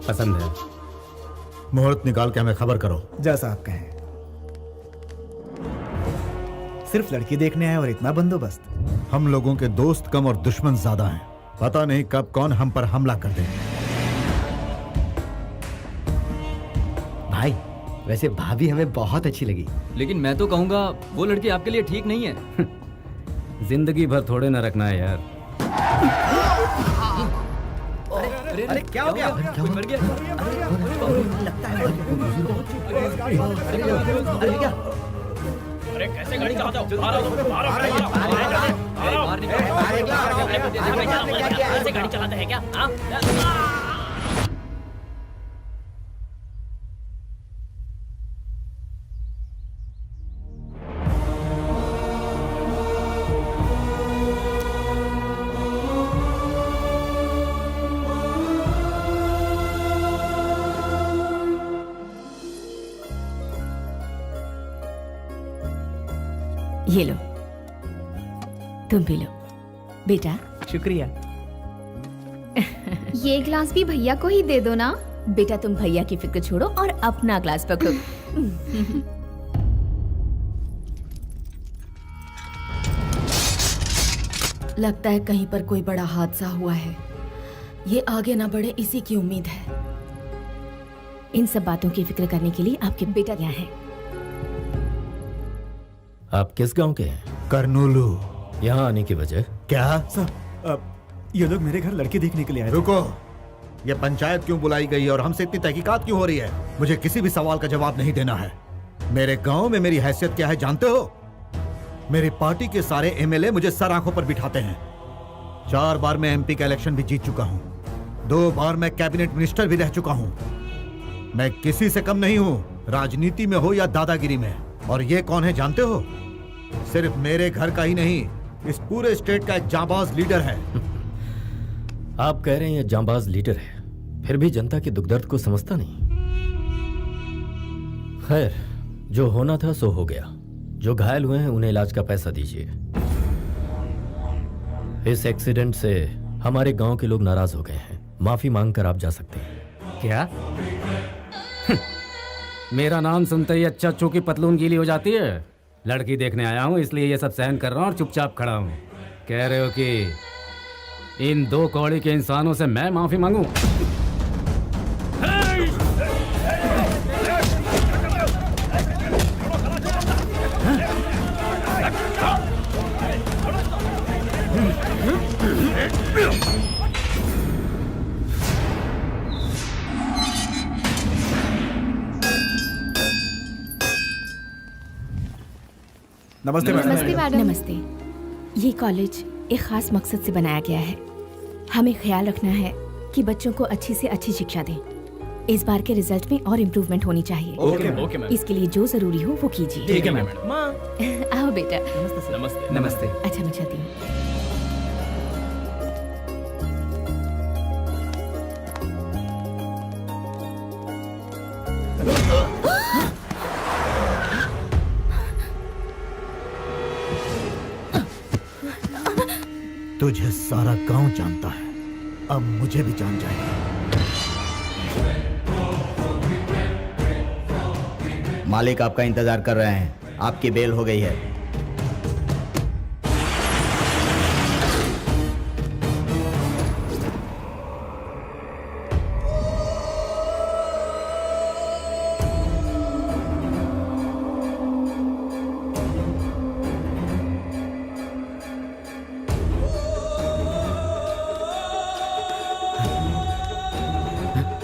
पसंद है। मुहूर्त निकाल के हमें खबर करो। जैसा आप कहें। सिर्फ लड़की देखने आए और इतना बंदोबस्त? हम लोगों के दोस्त कम और दुश्मन ज्यादा हैं। पता नहीं कब कौन हम पर हमला कर दे। भाई वैसे भाभी हमें बहुत अच्छी लगी, लेकिन मैं तो कहूंगा वो लड़की आपके लिए ठीक नहीं है। जिंदगी भर थोड़े ना रखना है यार। अरे क्या हो गया? कोई मर गया? अरे कैसे गाड़ी चलाते हो? कैसे गाड़ी चलाते हैं क्या? ये लो, तुम भी लो बेटा। शुक्रिया। ये ग्लास भी भैया को ही दे दो ना। बेटा तुम भैया की फिक्र छोड़ो और अपना ग्लास पकड़ो। लगता है कहीं पर कोई बड़ा हादसा हुआ है। ये आगे ना बढ़े इसी की उम्मीद है। इन सब बातों की फिक्र करने के लिए आपके बेटा यहाँ है। आप किस गांव के हैं? करनूलू। यहाँ आने की वजह? क्या? सर ये लोग मेरे घर लड़की देखने के लिए आए थे। रुको, ये पंचायत क्यों बुलाई गई है और हमसे इतनी तहकीकात क्यों हो रही है? मुझे किसी भी सवाल का जवाब नहीं देना है। मेरे गांव में मेरी हैसियत क्या है जानते हो? मेरी पार्टी के सारे एमएलए मुझे सर आंखों पर बिठाते हैं। 4 बार मैं एमपी का इलेक्शन भी जीत चुका हूँ। 2 बार मैं कैबिनेट मिनिस्टर भी रह चुका हूँ। मैं किसी से कम नहीं हूँ, राजनीति में हो या दादागिरी में। और ये कौन है जानते हो? सिर्फ मेरे घर का ही नहीं, इस पूरे स्टेट का एक जांबाज लीडर है। आप कह रहे हैं ये जांबाज लीडर है, फिर भी जनता के दुख दर्द को समझता नहीं। खैर, जो होना था सो हो गया। जो घायल हुए हैं उन्हें इलाज का पैसा दीजिए। इस एक्सीडेंट से हमारे गांव के लोग नाराज हो गए हैं। माफी मांगकर आप जा सकते हैं। क्या? मेरा नाम सुनते ही अच्छा चू की पतलून गीली हो जाती है। लड़की देखने आया हूँ इसलिए ये सब सहन कर रहा हूँ और चुपचाप खड़ा हूँ। कह रहे हो कि इन 2 कौड़ी के इंसानों से मैं माफी मांगू? नमस्ते मैडम। नमस्ते। ये कॉलेज एक खास मकसद से बनाया गया है। हमें ख्याल रखना है कि बच्चों को अच्छी से अच्छी शिक्षा दें। इस बार के रिजल्ट में और इम्प्रूवमेंट होनी चाहिए। Okay ma'am. इसके लिए जो जरूरी हो वो कीजिए। ठीक है मैम। आओ बेटा। नमस्ते। नमस्ते। अच्छा मैं चलती हूँ। तुझे सारा गांव जानता है, अब मुझे भी जान जाएगा। मालिक आपका इंतजार कर रहे हैं। आपकी बेल हो गई है।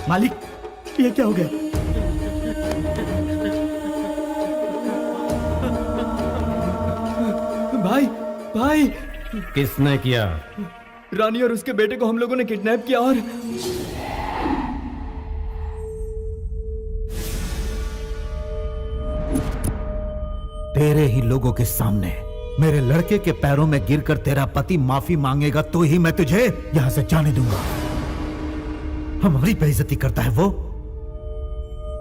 मालिक ये क्या हो गया? भाई किसने किया? रानी और उसके बेटे को हम लोगों ने किडनैप किया और तेरे ही लोगों के सामने मेरे लड़के के पैरों में गिरकर तेरा पति माफी मांगेगा तो ही मैं तुझे यहां से जाने दूंगा। हमारी बेइज्जती करता है वो।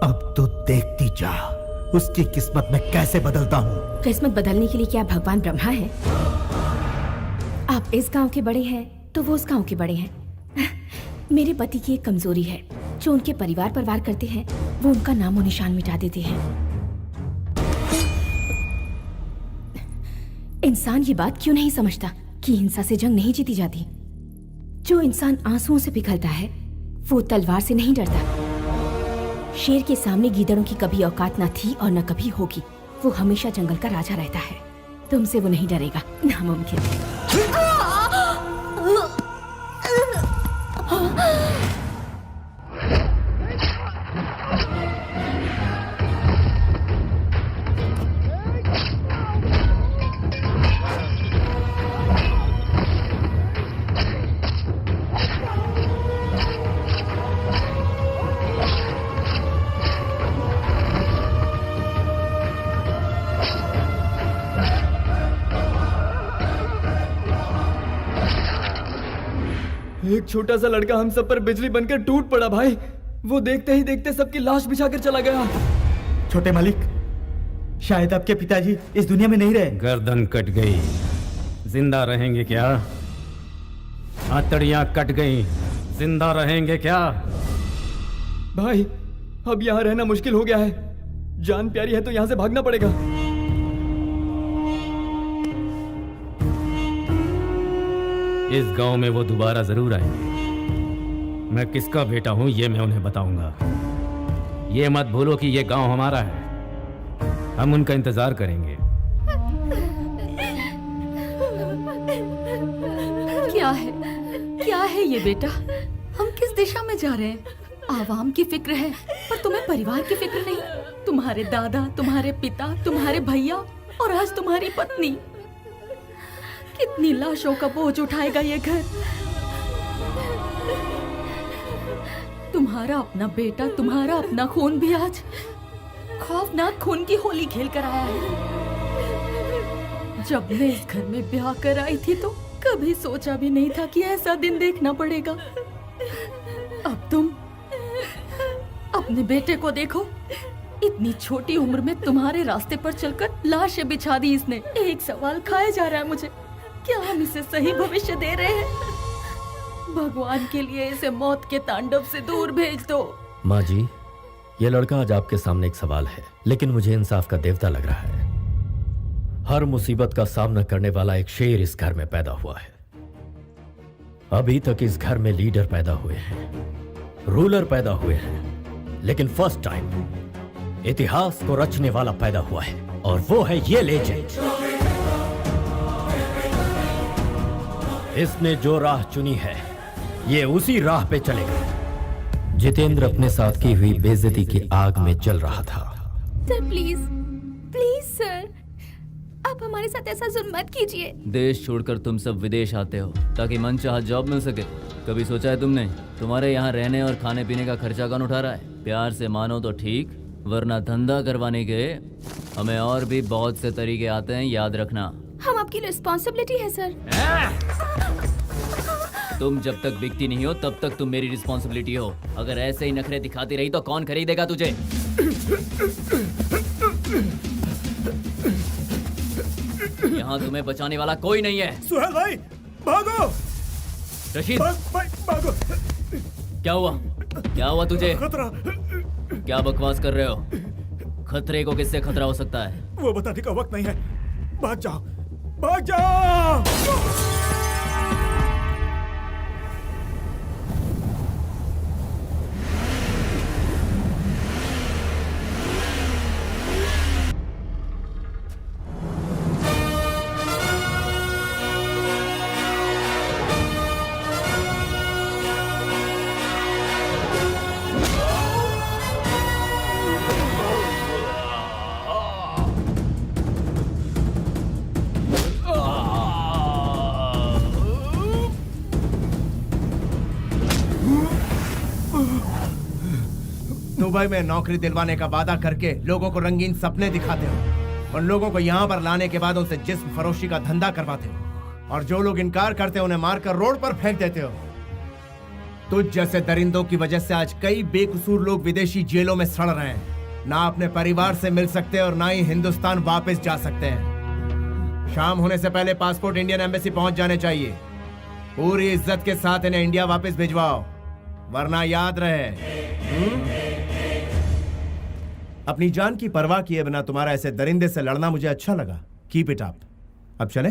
अब तो देखती जा उसकी किस्मत में कैसे बदलता हूं। किस्मत बदलने के लिए क्या भगवान ब्रह्मा है? आप इस गांव के बड़े हैं तो वो उस गांव के बड़े हैं। मेरे पति की एक कमजोरी है, जो उनके परिवार करते हैं वो उनका नामो निशान मिटा देते हैं। इंसान ये बात क्यों नहीं समझता कि हिंसा से जंग नहीं जीती जाती। जो इंसान आंसुओं से पिघलता है वो तलवार से नहीं डरता। शेर के सामने गीदड़ों की कभी औकात न थी और न कभी होगी। वो हमेशा जंगल का राजा रहता है। तुमसे वो नहीं डरेगा, नामुमकिन है। एक छोटा सा लड़का हम सब पर बिजली बनकर टूट पड़ा भाई। वो देखते ही देखते सबकी लाश बिछाकर चला गया। छोटे मालिक, शायद आपके पिताजी इस दुनिया में नहीं रहे। गर्दन कट गई, जिंदा रहेंगे क्या? हथड़ियां कट गई, जिंदा रहेंगे क्या? भाई अब यहाँ रहना मुश्किल हो गया है। जान प्यारी है तो यहाँ से भागना पड़ेगा। इस गांव में वो दोबारा जरूर आएंगे। मैं किसका बेटा हूं ये मैं उन्हें बताऊंगा। ये मत भूलो कि ये गांव हमारा है। हम उनका इंतजार करेंगे। क्या है ये बेटा? हम किस दिशा में जा रहे हैं? आवाम की फिक्र है पर तुम्हें परिवार की फिक्र नहीं। तुम्हारे दादा, तुम्हारे पिता, तुम्हारे भैया और आज तुम्हारी पत्नी। कितनी लाशों का बोझ उठाएगा ये घर। तुम्हारा अपना बेटा, तुम्हारा अपना खून भी आज खौफनाक खून की होली खेल कर आया है। जब मैं इस घर में ब्याह कर आई थी तो कभी सोचा भी नहीं था कि ऐसा दिन देखना पड़ेगा। अब तुम अपने बेटे को देखो, इतनी छोटी उम्र में तुम्हारे रास्ते पर चलकर लाशें बिछा दी इसने। एक सवाल खाया जा रहा है मुझे, क्या हम इसे सही भविष्य दे रहे हैं? भगवान के लिए इसे मौत के तांडव से दूर भेज दो। माँ जी, ये लड़का आज आपके सामने एक सवाल है, लेकिन मुझे इंसाफ का देवता लग रहा है। हर मुसीबत का सामना करने वाला एक शेर इस घर में पैदा हुआ है। अभी तक इस घर में लीडर पैदा हुए हैं, रूलर पैदा हुए हैं, लेकिन फर्स्ट टाइम इतिहास को रचने वाला पैदा हुआ है, और वो है ये लेजेंड। इसने जो राह चुनी है ये उसी राह पे चलेगा। जितेंद्र अपने साथ की हुई बेइज्जती की आग में जल रहा था। सर प्लीज, प्लीज सर, आप हमारे साथ ऐसा जुल्म मत कीजिए। देश छोड़कर तुम सब विदेश आते हो ताकि मनचाहा जॉब मिल सके। कभी सोचा है तुमने तुम्हारे यहाँ रहने और खाने पीने का खर्चा कौन उठा रहा है? प्यार से मानो तो ठीक, वरना धंधा करवाने के हमें और भी बहुत से तरीके आते हैं, याद रखना। हम आपकी रिस्पॉन्सिबिलिटी है सर। तुम जब तक बिकती नहीं हो तब तक तुम मेरी रिस्पॉन्सिबिलिटी हो। अगर ऐसे ही नखरे दिखाती रही तो कौन खरीदेगा तुझे? यहाँ तुम्हें बचाने वाला कोई नहीं है। सुहेल भाई भागो! रशीद भागो! क्या हुआ? क्या हुआ तुझे? खतरा! क्या बकवास कर रहे हो? खतरे को किससे खतरा हो सकता है? वो बताने का वक्त नहीं है। भाग जाओ, भाग जाओ! दुबई में नौकरी दिलवाने का वादा करके लोगों को रंगीन सपने दिखाते हो और लोगों को यहाँ पर लाने के बाद उनसे जिस्म फरोशी का धंधा करवाते हो, और जो लोग इनकार करते हैं उन्हें मारकर रोड पर फेंक देते हो। तुझ जैसे दरिंदों की वजह से आज कई बेकसूर लोग विदेशी जेलों में सड़ रहे हैं। ना अपने परिवार से मिल सकते और ना ही हिंदुस्तान वापस जा सकते हैं। शाम होने से पहले पासपोर्ट इंडियन एम्बेसी पहुंच जाने चाहिए। पूरी इज्जत के साथ इन्हें इंडिया वापस भिजवाओ, वरना याद रहे। अपनी जान की परवाह किए बिना तुम्हारा ऐसे दरिंदे से लड़ना मुझे अच्छा लगा। Keep it up. अब चले?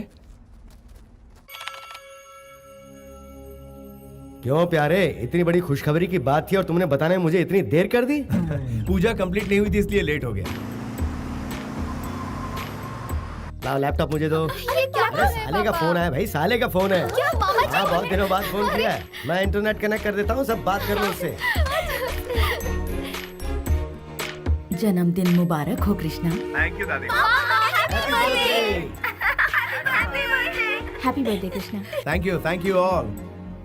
क्यों प्यारे, इतनी बड़ी खुशखबरी की बात थी और तुमने बताने में मुझे इतनी देर कर दी? पूजा कंप्लीट नहीं हुई थी इसलिए लेट हो गया। लाओ लैपटॉप मुझे दो। ये क्या कर रहे हैं साले का फोन है भाई, साले का फोन है। क्या मामा जी? हाँ, बहुत दिनों बाद फोन किया है। मैं इंटरनेट कनेक्ट कर देता हूँ, सब बात कर लो उससे। जन्मदिन मुबारक हो कृष्णा। थैंक यू दादी। Happy birthday Krishna. Thank you all.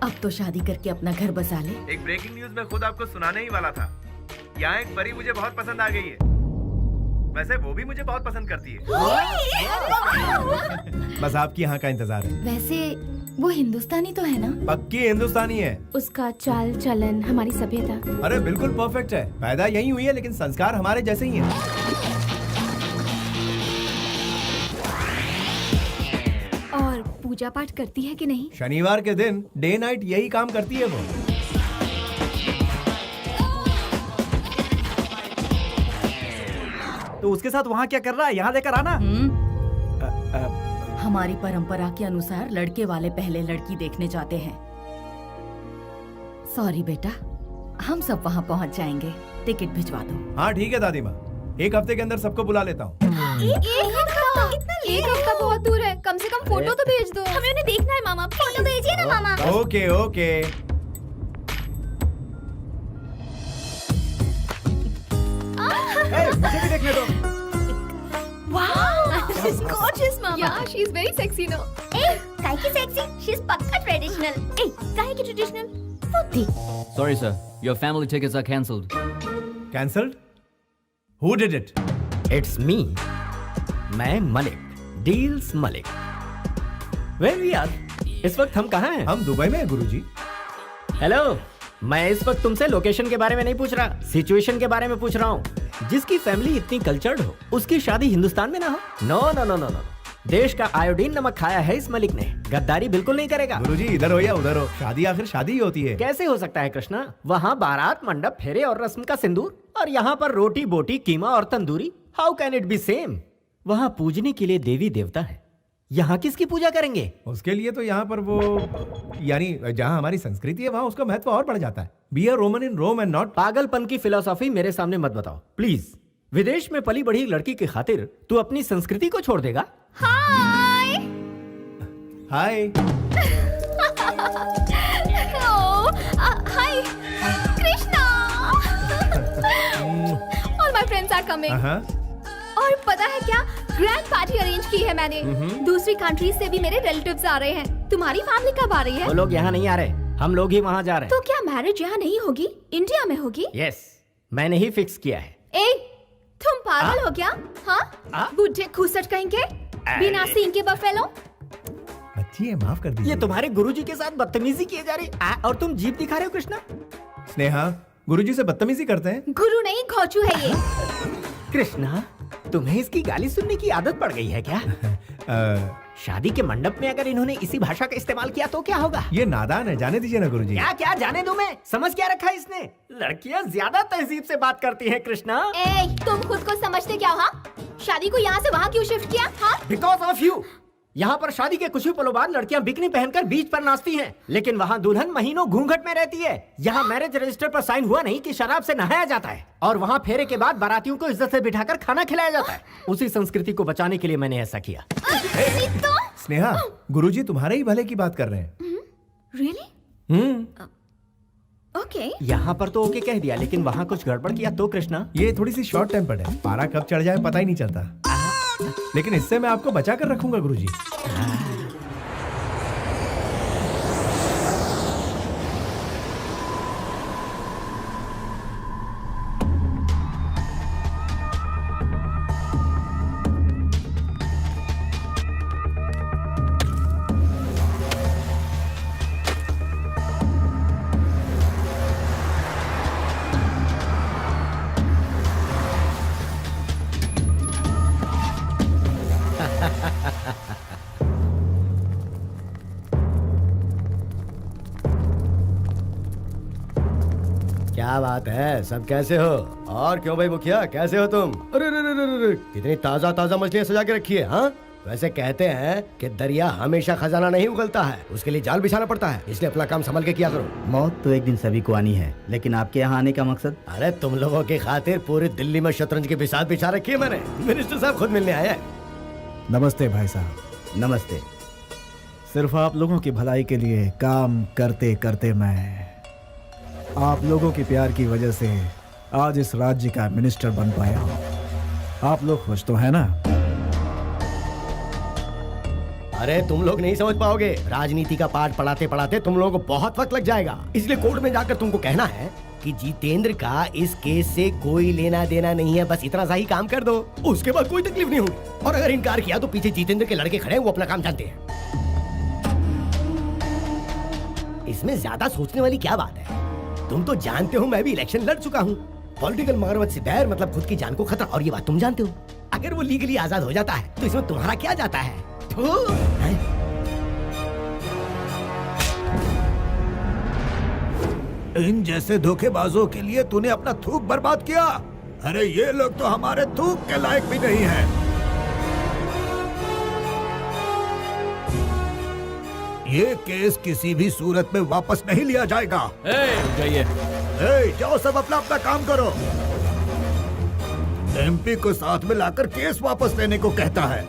अब तो शादी करके अपना घर बसा ले। एक ब्रेकिंग न्यूज मैं खुद आपको सुनाने ही वाला था। यहाँ एक परी मुझे बहुत पसंद आ गई है। वैसे वो भी मुझे बहुत पसंद करती है। बस आपकी यहाँ का इंतजार है। वैसे वो हिंदुस्तानी तो है ना? पक्की हिंदुस्तानी है। उसका चाल चलन, हमारी सभ्यता। अरे बिल्कुल परफेक्ट है। पैदा यही हुई है लेकिन संस्कार हमारे जैसे ही हैं। और पूजा पाठ करती है कि नहीं? शनिवार के दिन डे नाइट यही काम करती है वो। तो उसके साथ वहाँ क्या कर रहा है? यहाँ लेकर आना। हमारी परंपरा के अनुसार लड़के वाले पहले लड़की देखने जाते हैं। सॉरी बेटा, हम सब वहाँ पहुँच जाएंगे। टिकट भिजवा दो। हाँ ठीक है दादी माँ, एक हफ्ते के अंदर सबको बुला लेता हूँ। एक हफ्ता बहुत दूर है, कम से कम फोटो तो भेज दो। हमें उन्हें देखना है मामा, फोटो भेजिए ना मामा। Okay okay. मुझे भी देखने दो। Wow, she's gorgeous, mama. Yeah, she's very sexy, no? Hey, काहे की sexy? She's पक्का traditional. Hey, काहे की traditional? फुद्दी. Sorry sir, your family tickets are cancelled. Cancelled? Who did it? It's me, मैं मलिक, डील्स मलिक। Where we are? इस वक्त हम कहाँ हैं? हम दुबई में हैं गुरुजी। हेलो, मैं इस वक्त तुमसे लोकेशन के बारे में नहीं पूछ रहा, सिचुएशन के बारे में पूछ रहा हूँ। जिसकी फैमिली इतनी कल्चर्ड हो, उसकी शादी हिंदुस्तान में ना हो? No no no no no. देश का आयोडीन नमक खाया है इस मलिक ने, गद्दारी बिल्कुल नहीं करेगा। गुरुजी इधर हो या उधर हो, शादी आखिर शादी ही होती है। कैसे हो सकता है कृष्णा? वहाँ बारात, मंडप, फेरे और रस्म का सिंदूर, और यहाँ पर रोटी बोटी, कीमा और tandoori. How can it be same? वहाँ पूजने के लिए देवी देवता है, यहाँ किसकी पूजा करेंगे? उसके लिए तो यहाँ पर वो, यानी जहाँ हमारी संस्कृति है वहाँ उसका महत्व और बढ़ जाता है। Be a Roman in Rome and not. पागलपन की फिलॉसफी मेरे सामने मत बताओ प्लीज। विदेश में पली बढ़ी लड़की की खातिर तू अपनी संस्कृति को छोड़ देगा? हाय। हाय। हाय Krishna. All my friends are coming. और पता है क्या, ग्रैंड पार्टी अरेंज की है मैंने। दूसरी कंट्री से भी मेरे रिलेटिव्स आ रहे हैं। तुम्हारी फैमिली कब आ रही है? वो लोग यहाँ नहीं आ रहे, हम लोग ही वहाँ जा रहे हैं। तो क्या मैरिज यहाँ नहीं होगी, इंडिया में होगी? यस, मैंने ही फिक्स किया है। ए, तुम पागल हो क्या? हाँ, बुढ़े खूसट कहेंगे, बिना सींग के बफेलो। बच्ची है, माफ कर दीजिए। ये तुम्हारे गुरुजी के साथ बदतमीजी किए जा रही और तुम जीप दिखा रहे हो कृष्णा। स्नेहा, गुरुजी से बदतमीजी करते हैं? गुरु नहीं, घोचू है ये। कृष्णा, तुम्हें इसकी गाली सुनने की आदत पड़ गई है क्या? शादी के मंडप में अगर इन्होंने इसी भाषा का इस्तेमाल किया तो क्या होगा? ये नादान है, जाने दीजिए ना गुरुजी। क्या क्या जाने दूं मैं? समझ क्या रखा है इसने? लड़कियां ज्यादा तहजीब से बात करती हैं कृष्णा। ए, तुम खुद को समझते क्या हो? हाँ? शादी को यहाँ से वहाँ क्यों शिफ्ट किया? हाँ? Because of you. यहाँ पर शादी के कुछ ही पलों बाद लड़कियां बिकनी पहनकर बीच पर नाचती हैं, लेकिन वहाँ दुल्हन महीनों घूंघट में रहती है। यहाँ मैरिज रजिस्टर पर साइन हुआ नहीं कि शराब से नहाया जाता है, और वहाँ फेरे के बाद बारातियों को इज्जत से बिठाकर खाना खिलाया जाता है। उसी संस्कृति को बचाने के लिए मैंने ऐसा किया। स्नेहा, गुरुजी तुम्हारे ही भले की बात कर रहे हैं। Really? ओके। यहाँ पर तो ओके कह दिया, लेकिन वहाँ कुछ गड़बड़ किया तो कृष्णा? ये थोड़ी सी शॉर्ट टेम्पर्ड है, पारा कब चढ़ जाए पता ही नहीं चलता। लेकिन इससे मैं आपको बचा कर रखूंगा गुरुजी। क्या बात है, सब कैसे हो? और क्यों भाई मुखिया, कैसे हो तुम? अरे रे रे रे रे, कितनी ताजा ताजा मछलियाँ सजा के रखी है। हाँ, वैसे कहते हैं कि दरिया हमेशा खजाना नहीं उगलता है, उसके लिए जाल बिछाना पड़ता है, इसलिए अपना काम संभल के किया करो। मौत तो एक दिन सभी को आनी है, लेकिन आपके यहाँ आने का मकसद? अरे तुम लोगों की खातिर पूरी दिल्ली में शतरंज की बिसात बिछा रखी है मैंने। मिनिस्टर साहब खुद मिलने आए हैं। नमस्ते भाई साहब। नमस्ते। सिर्फ आप लोगों की भलाई के लिए काम करते करते मैं आप लोगों के प्यार की वजह से आज इस राज्य का मिनिस्टर बन पाया हूँ। आप लोग खुश तो है ना? अरे तुम लोग नहीं समझ पाओगे, राजनीति का पाठ पढ़ाते पढ़ाते तुम लोगों को बहुत वक्त लग जाएगा, इसलिए कोर्ट में जाकर तुमको कहना है कि जितेंद्र का इस केस से कोई लेना देना नहीं है, बस इतना सा ही काम कर दो, उसके बाद कोई तकलीफ नहीं होगी। और अगर इनकार किया तो पीछे जितेंद्र के लड़के खड़े हैं, वो अपना काम जानते हैं। इसमें ज्यादा सोचने वाली क्या बात है? तुम तो जानते हो मैं भी इलेक्शन लड़ चुका हूँ। पॉलिटिकल मगरमच्छ से बैर मतलब खुद की जान को खतरा, और ये बात तुम जानते हो। अगर वो लीगली आजाद हो जाता है तो इसमें तुम्हारा क्या जाता है? इन जैसे धोखेबाजों के लिए तूने अपना थूक बर्बाद किया। अरे ये लोग तो हमारे थूक के लायक भी नहीं है। ये केस किसी भी सूरत में वापस नहीं लिया जाएगा। जाइए। जाओ सब अपना अपना काम करो। एमपी को साथ में लाकर केस वापस लेने को कहता है।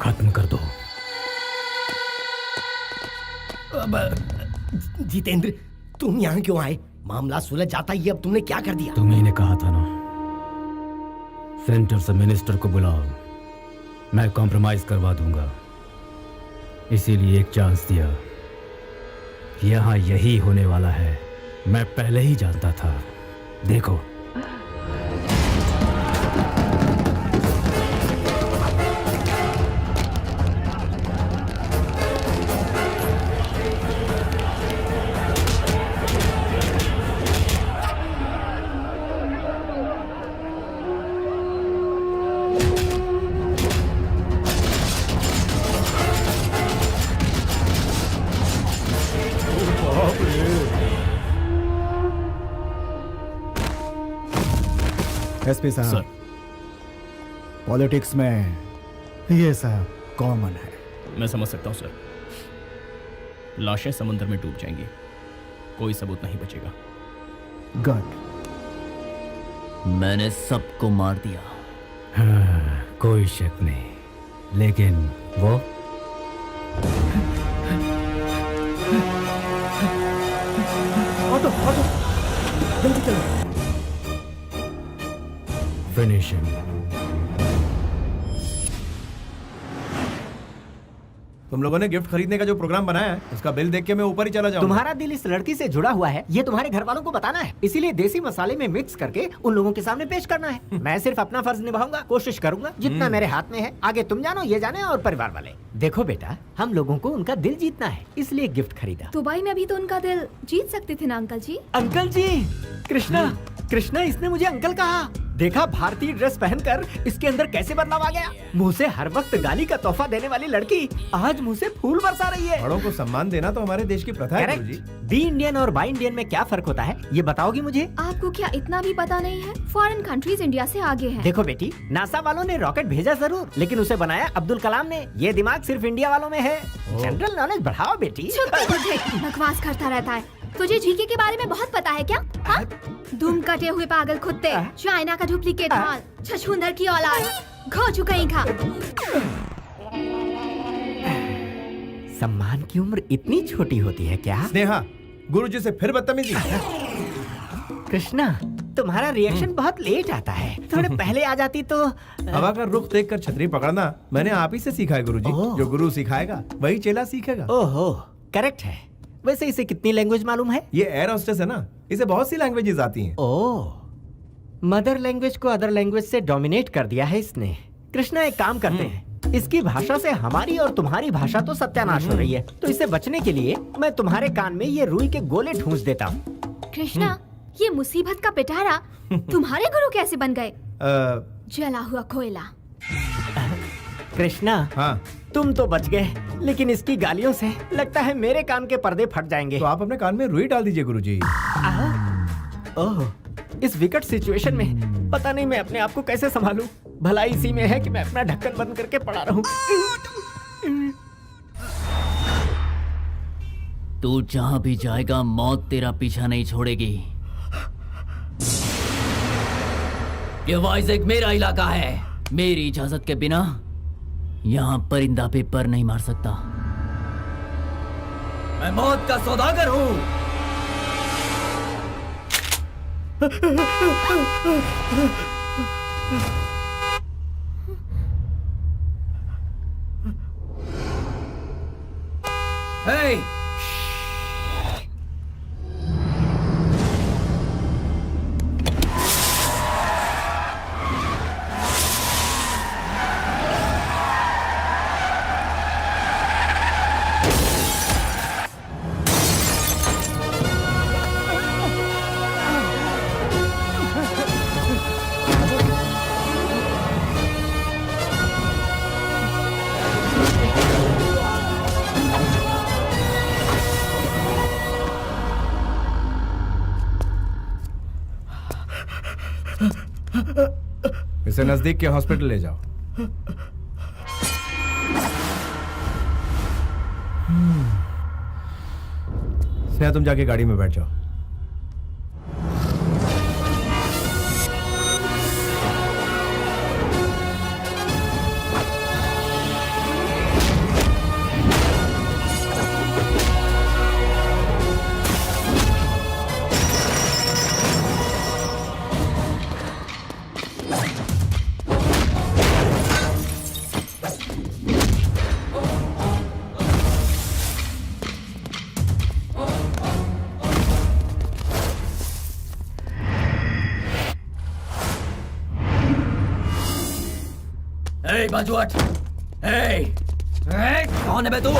खत्म कर दो। जितेंद्र, तुम यहाँ क्यों आए? मामला सुलझ जाता, ये अब तुमने क्या कर दिया? तुम्ही ने कहा था ना, सेंटर से मिनिस्टर को बुलाओ, मैं कॉम्प्रोमाइज करवा दूंगा, इसीलिए एक चांस दिया। यहाँ यही होने वाला है, मैं पहले ही जानता था। देखो, एसपी साहब, पॉलिटिक्स में ये सब कॉमन है। मैं समझ सकता हूँ सर। लाशें समुद्र में डूब जाएंगी, कोई सबूत नहीं बचेगा। गुड। मैंने सबको मार दिया। हाँ, कोई शक नहीं, लेकिन वो ऑटो ऑटो जल्दी चलो। फिनिशिंग। तुम लोगों ने गिफ्ट खरीदने का जो प्रोग्राम बनाया है, उसका बिल देख के मैं ऊपर ही चला जाऊंगा। तुम्हारा दिल इस लड़की से जुड़ा हुआ है, ये तुम्हारे घर वालों को बताना है, इसीलिए देसी मसाले में मिक्स करके उन लोगों के सामने पेश करना है। मैं सिर्फ अपना फर्ज निभाऊंगा, कोशिश करूंगा जितना मेरे हाथ में है। आगे तुम जानो, ये जाने और परिवार वाले। देखो बेटा, हम लोगों को उनका दिल जीतना है, इसलिए गिफ्ट खरीदा। दुबई में भी तो उनका दिल जीत सकते थे ना अंकल जी। अंकल जी, कृष्णा कृष्णा, इसने मुझे अंकल कहा। देखा भारतीय ड्रेस पहनकर इसके अंदर कैसे बदलाव आ गया। मुंह से हर वक्त गाली का तोहफा देने वाली लड़की आज मुंह से फूल बरसा रही है। बड़ों को सम्मान देना तो हमारे देश की प्रथा है गुरुजी। बी इंडियन और बाई इंडियन में क्या फर्क होता है, ये बताओगी मुझे? आपको क्या इतना भी पता नहीं है? फॉरेन कंट्रीज इंडिया से आगे हैं। देखो बेटी, नासा वालों ने रॉकेट भेजा जरूर, लेकिन उसे बनाया अब्दुल कलाम ने। ये दिमाग सिर्फ इंडिया वालों में है। जनरल नॉलेज बढ़ाओ बेटी। बकवास करता रहता है। तुझे जीके के बारे में बहुत पता है क्या? हाँ? दुम कटे हुए पागल कुत्ते, चाइना का डुप्लीकेट माल, छछूंदर की औलाद, घोचू कहीं खा। सम्मान की उम्र इतनी छोटी होती है क्या? स्नेहा, गुरुजी से फिर बदतमीजी। कृष्णा, तुम्हारा रिएक्शन बहुत लेट आता है, थोड़े पहले आ जाती तो। हवा का रुख देखकर छतरी पकड़ना मैंने आप ही से सीखा है गुरुजी। जो गुरु सिखाएगा वही चेला सीखेगा। ओहो, करेक्ट है। वैसे इसे कितनी लैंग्वेज मालूम है? ये एयर होस्टेस है ना, इसे बहुत सी लैंग्वेजेस आती हैं। ओह, मदर लैंग्वेज को अदर लैंग्वेज से डोमिनेट कर दिया है इसने। कृष्णा, एक काम करते हैं, इसकी भाषा से हमारी और तुम्हारी भाषा तो सत्यानाश हो रही है। तो इससे बचने के लिए मैं तुम्हारे कान में ये रुई के गोले ठूंस देता हूँ। कृष्णा, ये मुसीबत का पिटारा तुम्हारे गुरु कैसे बन गए? जला हुआ कोयला। कृष्णा, हाँ, तुम तो बच गए, लेकिन इसकी गालियों से लगता है मेरे कान के पर्दे फट जाएंगे। तो आप अपने कान में रुई डाल दीजिए गुरुजी। ओह, इस विकट सिचुएशन में पता नहीं मैं अपने आप को कैसे संभालूं। भलाई इसी में है कि मैं अपना ढक्कन बंद करके पड़ा रहूं। तू जहां भी जाएगा मौत तेरा पीछा नहीं छोड़ेगी। ये वाइज़ेग मेरा इलाका है। मेरी इजाजत के बिना यहां परिंदा पे पर नहीं मार सकता। मैं मौत का सौदागर हूं। Hey! इसे नजदीक के हॉस्पिटल ले जाओ। स्नेहा, तुम जाके गाड़ी में बैठ जाओ। बाजू हट। कौन है बे तू?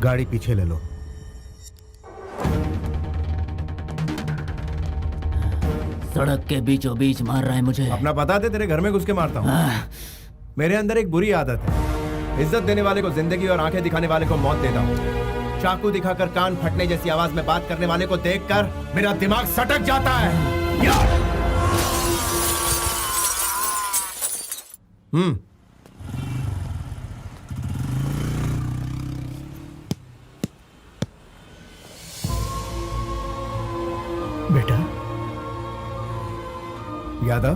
गाड़ी पीछे ले लो। सड़क के बीचों बीच मार रहा है मुझे। अपना बता दे, तेरे घर में घुस के मारता हूँ। मेरे अंदर एक बुरी आदत है, इज्जत देने वाले को जिंदगी और आंखें दिखाने वाले को मौत देता हूँ। चाकू दिखाकर कान फटने जैसी आवाज में बात करने वाले को देखकर मेरा दिमाग सटक जाता है। बेटा यादव,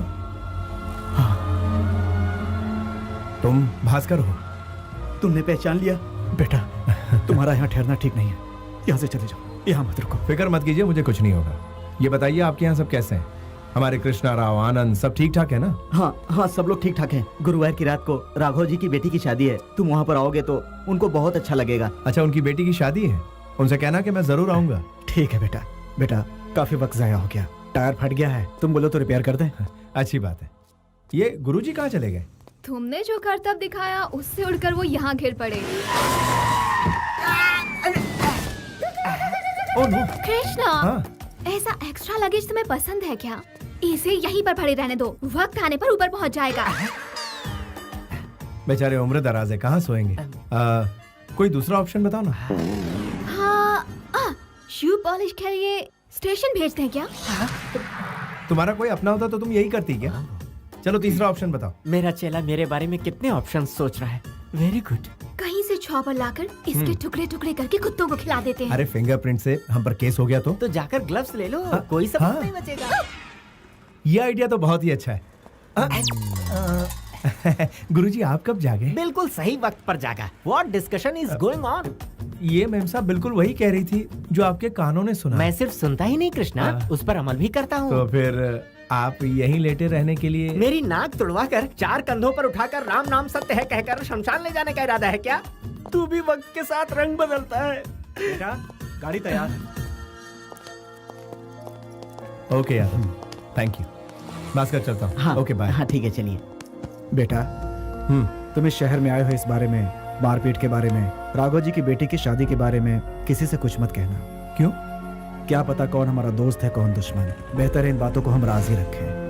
हाँ, तुम भास्कर हो? तुमने पहचान लिया? बेटा तुम्हारा यहाँ ठहरना ठीक नहीं है, यहाँ से चले जाओ, यहाँ मत रुको। फिक्र मत कीजिए, मुझे कुछ नहीं होगा। ये बताइए आपके यहाँ सब कैसे हैं? हमारे कृष्णा राव, आनंद सब ठीक ठाक है ना? हाँ हाँ, सब लोग ठीक ठाक हैं। गुरुवार की रात को राघव जी की बेटी की शादी है, तुम वहाँ पर आओगे तो उनको बहुत अच्छा लगेगा। अच्छा, उनकी बेटी की शादी है? उनसे कहना कि मैं जरूर आऊंगा। ठीक है बेटा। बेटा काफी वक्त जाया हो गया, टायर फट गया है, तुम बोलो तो रिपेयर कर दें। अच्छी बात है। ये गुरुजी कहाँ चले गए? तुमने जो करतब दिखाया उससे उड़कर वो यहाँ गिर पड़े। कृष्णा, हाँ? ऐसा एक्स्ट्रा लगेज तुम्हें पसंद है क्या? इसे यहीं पर पड़े रहने दो, वक्त आने पर ऊपर पहुँच जाएगा। बेचारे उम्र दराज है, कहाँ सोएंगे? कोई दूसरा ऑप्शन बताओ ना। हाँ, शू पॉलिश के लिए स्टेशन भेजते हैं क्या? तुम्हारा कोई अपना होता तो तुम यही करती क्या? चलो तीसरा ऑप्शन बताओ। मेरा चेला मेरे बारे में कितने ऑप्शन सोच रहा है। Very good. कहीं से चॉपर लाकर इसके टुकड़े टुकड़े करके कुत्तों को खिला देते हैं। अरे फिंगरप्रिंट से हम पर केस हो गया तो जाकर ग्लव्स ले लो, कोई सबूत नहीं बचेगा। ये आइडिया तो बहुत ही अच्छा है। गुरुजी आप कब जागे? बिल्कुल सही वक्त पर जागा। What discussion is going on? ये मैम साहब बिल्कुल वही कह रही थी जो आपके कानों ने सुना। मैं सिर्फ सुनता ही नहीं कृष्णा, उस पर अमल भी करता हूँ। तो फिर आप यहीं लेटे रहने के लिए मेरी नाक तुड़वा कर 4 कंधों पर उठाकर राम नाम सत्य है कहकर शमशान ले जाने का इरादा है क्या? तू भी वक्त के साथ रंग बदलता है। बेटा गाड़ी तैयार है। ओके यार, थैंक यू। भास्कर चलता हूँ। हाँ, ओके बाय। हाँ ठीक है, चलिए। बेटा तुम इस शहर में आए हो, इस बारे में, मारपीट के बारे में, राघव जी की बेटी की शादी के बारे में किसी से कुछ मत कहना। क्यों? क्या पता कौन हमारा दोस्त है कौन दुश्मन। बेहतर है इन बातों को हम राज ही रखें।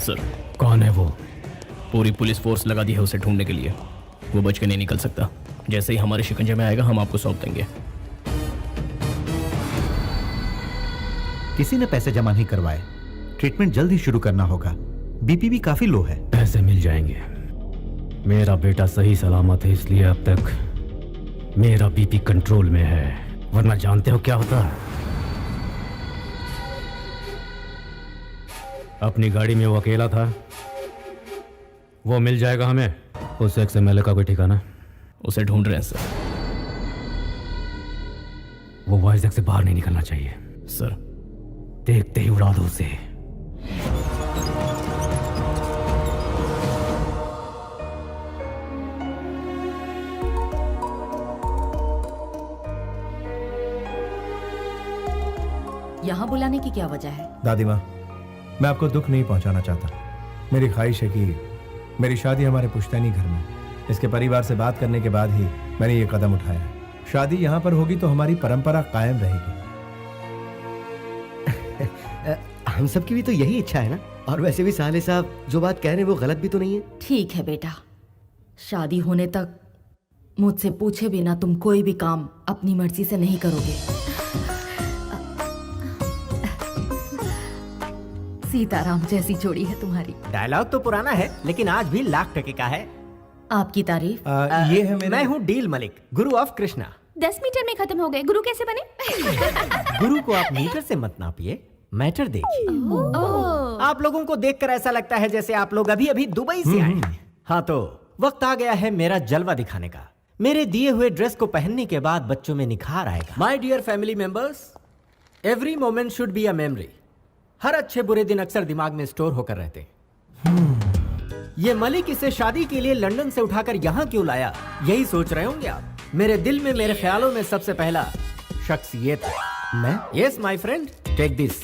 सर कौन है वो? पूरी पुलिस फोर्स लगा दी है उसे ढूंढने के लिए। वो बच के नहीं निकल सकता। जैसे ही हमारे शिकंजे में आएगा हम आपको सौंप देंगे। किसी ने पैसे जमा नहीं करवाए। ट्रीटमेंट जल्द ही शुरू करना होगा। बीपी भी काफी लो है। पैसे मिल जाएंगे। मेरा बेटा सही सलामत है, इसलिए अब तक मेरा बीपी कंट्रोल में है, वरना जानते हो क्या होता है? अपनी गाड़ी में वो अकेला था। वो मिल जाएगा हमें। उस XMLA का कोई ठिकाना? उसे ढूंढ रहे हैं सर। वो वाइजैक से बाहर नहीं निकलना चाहिए सर। देखते ही उड़ा दो उसे। यहाँ बुलाने की क्या वजह है? दादी माँ, मैं आपको दुख नहीं पहुंचाना चाहता। मेरी ख्वाहिश है कि मेरी शादी हमारे पुश्तैनी घर में। इसके परिवार से बात करने के बाद ही मैंने ये कदम उठाया। शादी यहाँ पर होगी तो हमारी परंपरा कायम रहेगी। हम सबकी भी तो यही इच्छा है ना। और वैसे भी साले साहब जो बात कह रहे हैं वो गलत भी तो नहीं है। ठीक है बेटा, शादी होने तक मुझसे पूछे बिना तुम कोई भी काम अपनी मर्जी से नहीं करोगे। सीताराम जैसी जोड़ी है तुम्हारी। डायलॉग तो पुराना है लेकिन आज भी लाख टके का है। आपकी तारीफ। ये है मेरा। मैं हूँ deal Malik, Guru of Krishna. 10 metre में खत्म हो गए। गुरु कैसे बने? गुरु को आप मीटर से मत नापिए, मैटर देखिए। आप लोगों को देखकर ऐसा लगता है जैसे आप लोग अभी अभी दुबई से आए हैं। हाँ तो वक्त आ गया है मेरा जलवा दिखाने का। मेरे दिए हुए ड्रेस को पहनने के बाद बच्चों में निखार आएगा। My dear family members, every moment should be a memory. हर अच्छे बुरे दिन अक्सर दिमाग में स्टोर होकर रहते। ये मलिक इसे शादी के लिए लंदन से उठाकर यहाँ क्यों लाया, यही सोच रहे होंगे आप। मेरे दिल में, मेरे ख्यालों में सबसे पहला शख्स ये था। मैं? Yes my friend, take this.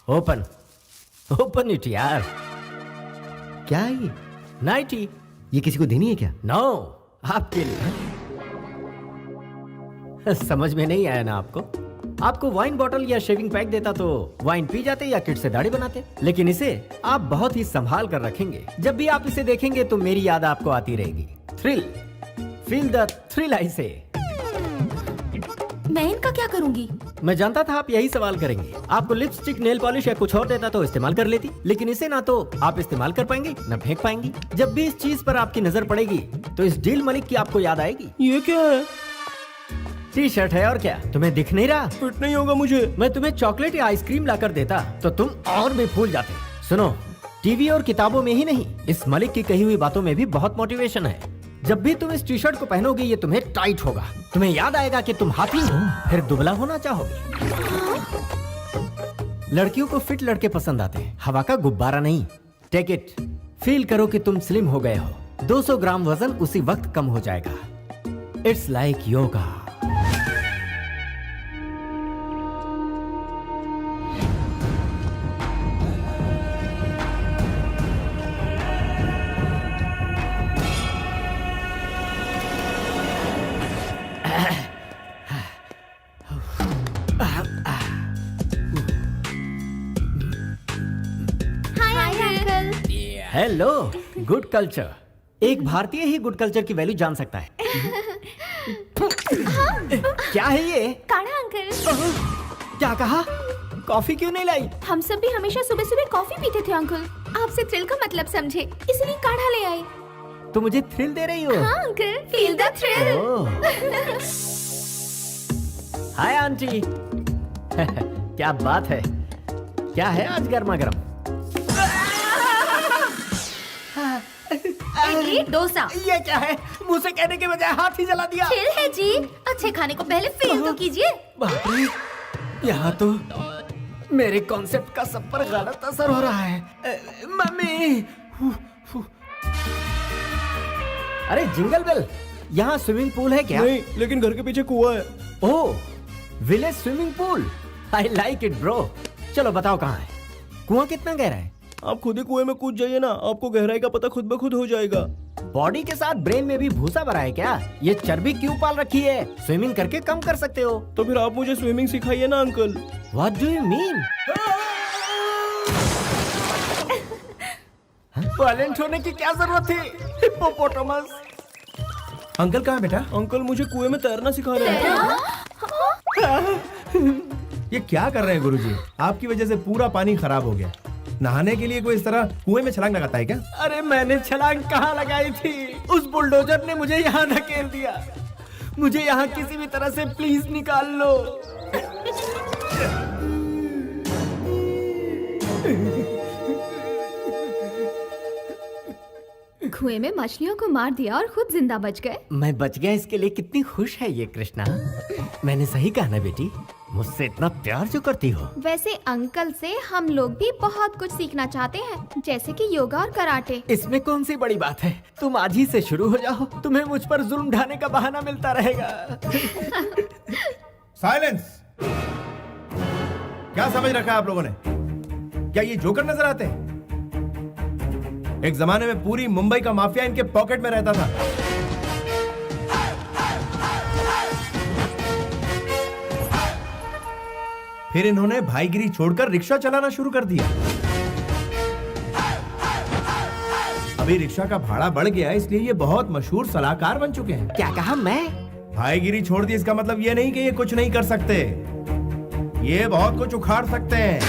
Open open it यार। क्या है ये? नाइटी। ये किसी को देनी है क्या? नो, आपके लिए। समझ में नहीं आया ना आपको? आपको वाइन बॉटल या शेविंग पैक देता तो वाइन पी जाते या किट से दाढ़ी बनाते। लेकिन इसे आप बहुत ही संभाल कर रखेंगे। जब भी आप इसे देखेंगे तो मेरी याद आपको आती रहेगी। थ्रिल, फील द थ्रिल आई से। मैं इनका क्या करूंगी? मैं जानता था आप यही सवाल करेंगे। आपको लिपस्टिक, नेल पॉलिश या कुछ और देता तो इस्तेमाल कर लेती, लेकिन इसे ना तो आप इस्तेमाल कर पाएंगे ना फेंक पाएंगी। जब भी इस चीज पर आपकी नजर पड़ेगी तो इस डील मलिक की आपको याद आएगी। ये क्या है? टी शर्ट है और क्या, तुम्हें दिख नहीं रहा? फिट नहीं होगा मुझे। मैं तुम्हें चॉकलेट या आइसक्रीम लाकर देता तो तुम और भी फूल जाते। सुनो, टीवी और किताबों में ही नहीं, इस मलिक की कही हुई बातों में भी बहुत मोटिवेशन है। जब भी तुम इस टी शर्ट को पहनोगे ये तुम्हें टाइट होगा। तुम्हें याद आएगा कि तुम हाथी हो, फिर दुबला होना चाहोगे। लड़कियों को फिट लड़के पसंद आते हैं, हवा का गुब्बारा नहीं। टेक इट, फील करो कि तुम स्लिम हो गए हो। 200 ग्राम वजन उसी वक्त कम हो जाएगा। It's like yoga. Hello, good culture. एक भारतीय ही गुड कल्चर की वैल्यू जान सकता है। क्या है ये? काढ़ा अंकल। क्या कहा? कॉफी क्यों नहीं लाई? हम सब भी हमेशा सुबह सुबह कॉफी पीते थे अंकल। आपसे थ्रिल का मतलब समझे, इसलिए काढ़ा ले आए। तो मुझे थ्रिल दे रही हो? हाँ uncle, feel the thrill. Hi aunty. क्या बात है? क्या है आज गर्मा गर्म? इडली डोसा। ये क्या है? मुंह से कहने के बजाय हाथ ही जला दिया। फील है जी, अच्छे खाने को पहले फील तो कीजिए। बाप रे, यहाँ तो मेरे कॉन्सेप्ट का सब पर गलत असर हो रहा है। मम्मी। अरे जिंगल बेल, यहाँ स्विमिंग पूल है क्या? नहीं, लेकिन घर के पीछे कुआं है। Oh, village swimming pool. I like it bro. चलो बताओ कहाँ है? कुआं कितना गहरा है? आप खुद ही कुएं में कूद जाइए ना, आपको गहराई का पता खुद ब खुद हो जाएगा। बॉडी के साथ ब्रेन में भी भूसा भरा है क्या? ये चर्बी क्यों पाल रखी है? स्विमिंग करके कम कर सकते हो। तो फिर आप मुझे स्विमिंग सिखाइए ना uncle. What do you mean? Violent होने की क्या जरूरत थी? हिप्पोपोटामस। अंकल कहाँ बेटा? अंकल मुझे कुएं में तैरना सिखा रहे हैं। ये क्या कर रहे हैं गुरुजी? आपकी वजह से पूरा पानी खराब हो गया। नहाने के लिए कोई इस तरह कुएं में छलांग लगाता है क्या? अरे मैंने छलांग कहाँ लगाई थी? उस बुलडोजर ने मुझे यहाँ धकेल दिया। मुझे यहाँ किसी भी तरह से प्लीज निकाल लो। कुएं में मछलियों को मार दिया और खुद जिंदा बच गए। मैं बच गया, इसके लिए कितनी खुश है ये कृष्णा। मैंने सही कहा ना बेटी? मुझसे इतना प्यार जो करती हो। वैसे अंकल से हम लोग भी बहुत कुछ सीखना चाहते हैं, जैसे कि योगा और कराटे। इसमें कौन सी बड़ी बात है? तुम आज ही से शुरू हो जाओ, तुम्हें मुझ पर जुल्म ढाने का बहाना मिलता रहेगा। साइलेंस। क्या समझ रखा है आप लोगों ने? क्या ये जोकर नजर आते हैं? एक जमाने में पूरी मुंबई का माफिया इनके पॉकेट में रहता था। फिर इन्होंने भाईगिरी छोड़कर रिक्शा चलाना शुरू कर दिया। अभी रिक्शा का भाड़ा बढ़ गया है, इसलिए ये बहुत मशहूर सलाहकार बन चुके हैं। क्या कहा? मैं भाईगिरी छोड़ दी इसका मतलब ये नहीं कि ये कुछ नहीं कर सकते। ये बहुत कुछ उखाड़ सकते हैं।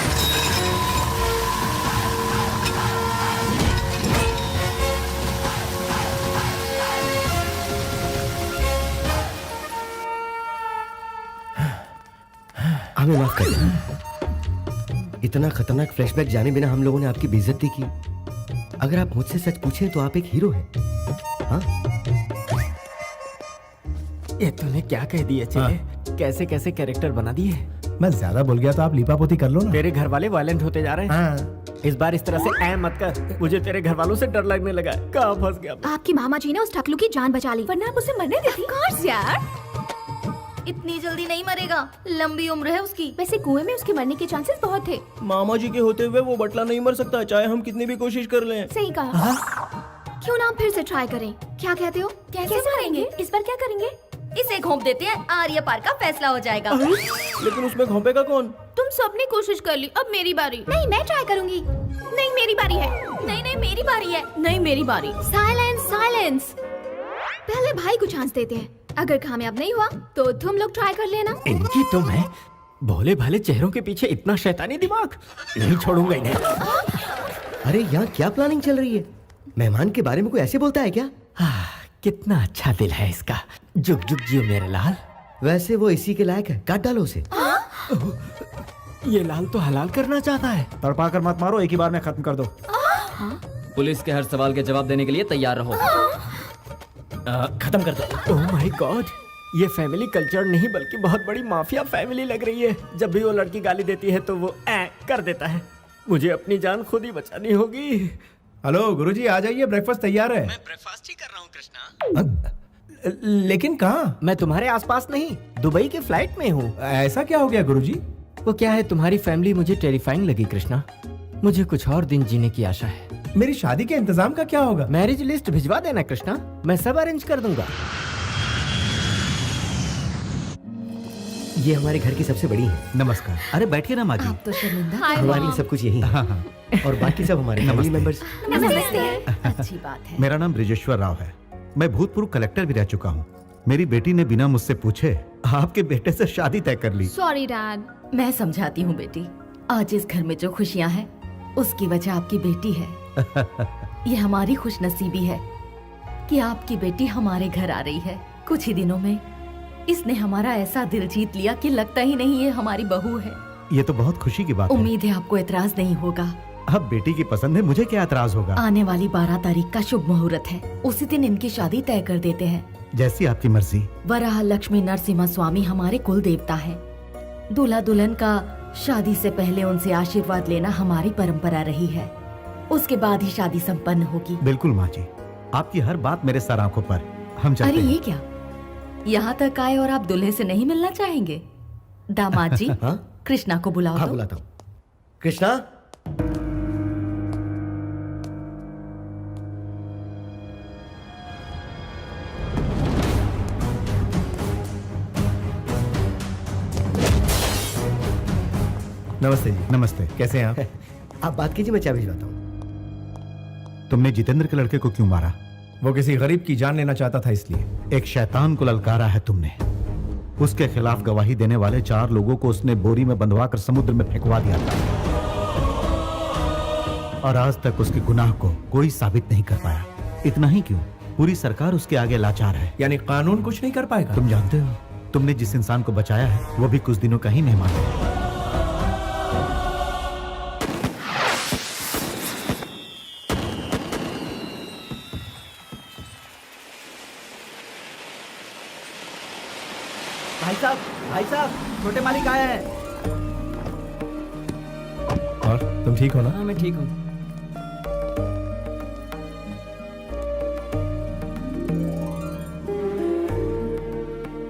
हमें माफ कर देना। इतना खतरनाक फ्लैशबैक जाने बिना हम लोगों ने आपकी बेइज्जती की। अगर आप मुझसे सच पूछें तो आप एक हीरो हैं। हाँ? ये तूने क्या कह दिया चले? कैसे कैसे कैरेक्टर बना दिए? मैं ज्यादा बोल गया तो आप लीपापोती कर लो ना। तेरे घर वाले वायलेंट होते जा रहे हैं। हाँ। इस बार इस तरह से मत कर। मुझे तेरे घर वालों से डर लगने लगा है। कहाँ फंस गया? आपकी मामा जी ने उस टकलू की जान बचा ली, वरना आप उसे मरने देती। कोर्स यार, इतनी जल्दी नहीं मरेगा, लंबी उम्र है उसकी। वैसे कुएं में उसके मरने के चांसेस बहुत थे। मामा जी के होते हुए वो बटला नहीं मर सकता, चाहे हम कितनी भी कोशिश कर लें। सही कहा। क्यों ना फिर से ट्राई करें? क्या कहते हो? कैसे मारेंगे? इस बार क्या करेंगे? इसे घोंप देते हैं, आर्य पार का फैसला हो जाएगा। लेकिन उसमें घोंपेगा कौन? तुम सबने कोशिश कर ली, अब मेरी बारी। नहीं, मैं ट्राई करूंगी। नहीं, मेरी बारी है। नहीं नहीं, मेरी बारी है। नहीं, मेरी बारी। Silence silence. पहले भाई को चांस देते हैं। अगर कामयाब नहीं हुआ तो तुम लोग ट्राई कर लेना। इनकी तो मैं भोले भाले चेहरों के पीछे इतना शैतानी दिमाग नहीं छोड़ूंगा इन्हें। अरे यहाँ क्या प्लानिंग चल रही है? मेहमान के बारे में कोई ऐसे बोलता है क्या? कितना अच्छा दिल है इसका। जुग जुग जियो मेरे लाल। वैसे वो इसी के लायक है, काट डालो उसे। ये लाल तो हलाल करना चाहता है। तड़पा कर मत मारो, एक ही बार में खत्म कर दो। पुलिस के हर सवाल के जवाब देने के लिए तैयार रहो। खत्म कर दो। ओह माय गॉड, ये फैमिली कल्चर नहीं बल्कि बहुत बड़ी माफिया फैमिली लग रही है। जब भी वो लड़की गाली देती है तो वो कर देता है। मुझे अपनी जान खुद ही बचानी होगी। हेलो गुरुजी, आ जाइए, ब्रेकफास्ट तैयार है। मैं ब्रेकफास्ट ही कर रहा हूँ कृष्णा। लेकिन कहाँ? मैं तुम्हारे आसपास नहीं, दुबई के फ्लाइट में हूँ। ऐसा क्या हो गया गुरुजी? वो क्या है, तुम्हारी फैमिली मुझे टेरिफाइंग लगी कृष्णा। मुझे कुछ और दिन जीने की आशा है। मेरी शादी के इंतजाम का क्या होगा? मैरिज लिस्ट भिजवा देना कृष्णा, मैं सब अरेंज कर दूंगा। ये हमारे घर की सबसे बड़ी है। नमस्कार। अरे बैठिए ना माँ जी। आप तो शर्मिंदा हाय हमारे मॉम। लिए सब कुछ यही है। हाँ हाँ। और बाकी सब हमारे फैमिली मेंबर्स। नमस्ते। अच्छी बात है। मेरा नाम ब्रिजेश्वर राव है। मैं भूतपूर्व कलेक्टर भी रह चुका हूँ। मेरी बेटी ने बिना मुझसे पूछे आपके बेटे से शादी तय कर ली। Sorry dad. मैं समझाती हूँ बेटी, आज इस घर में जो खुशियाँ हैं उसकी वजह आपकी बेटी है। ये हमारी खुशनसीबी है कि आपकी बेटी हमारे घर आ रही है। कुछ ही दिनों में इसने हमारा ऐसा दिल जीत लिया कि लगता ही नहीं ये हमारी बहू है। ये तो बहुत खुशी की बात है। उम्मीद है आपको एतराज नहीं होगा। अब बेटी की पसंद है, मुझे क्या एतराज होगा। आने वाली 12 तारीख का शुभ मुहूर्त है, उसी दिन इनकी शादी तय कर देते हैं। जैसी आपकी मर्जी। वराह लक्ष्मी नरसिम्हा स्वामी हमारे कुल देवता है। दूल्हा दुल्हन का शादी से पहले उनसे आशीर्वाद लेना हमारी परंपरा रही है। उसके बाद ही शादी संपन्न होगी। बिल्कुल माँ जी, आपकी हर बात मेरे सर आंखों पर। हम चलते अरे हैं। ये क्या, यहाँ तक आए और आप दूल्हे से नहीं मिलना चाहेंगे? दामाद जी, कृष्णा को बुलाओ। हाँ तो। बुलाता हूँ। कृष्णा, नमस्ते जी। नमस्ते। कैसे हैं आप? आप बात कीजिए, मैं चाय भिजवाता हूँ। तुमने जितेंद्र के लड़के को क्यों मारा? वो किसी गरीब की जान लेना चाहता था इसलिए। एक शैतान को ललकारा है तुमने। उसके खिलाफ गवाही देने वाले 4 लोगों को उसने बोरी में बंधवा कर समुद्र में फेंकवा दिया था, और आज तक उसके गुनाह को कोई साबित नहीं कर पाया। इतना ही क्यों, पूरी सरकार उसके आगे लाचार है। यानी कानून कुछ नहीं कर पाएगा? तुम जानते हो, तुमने जिस इंसान को बचाया है वो भी कुछ दिनों का ही मेहमान है। भाई साहब, छोटे मालिक आए हैं। और तुम ठीक हो ना? हाँ मैं ठीक हूँ।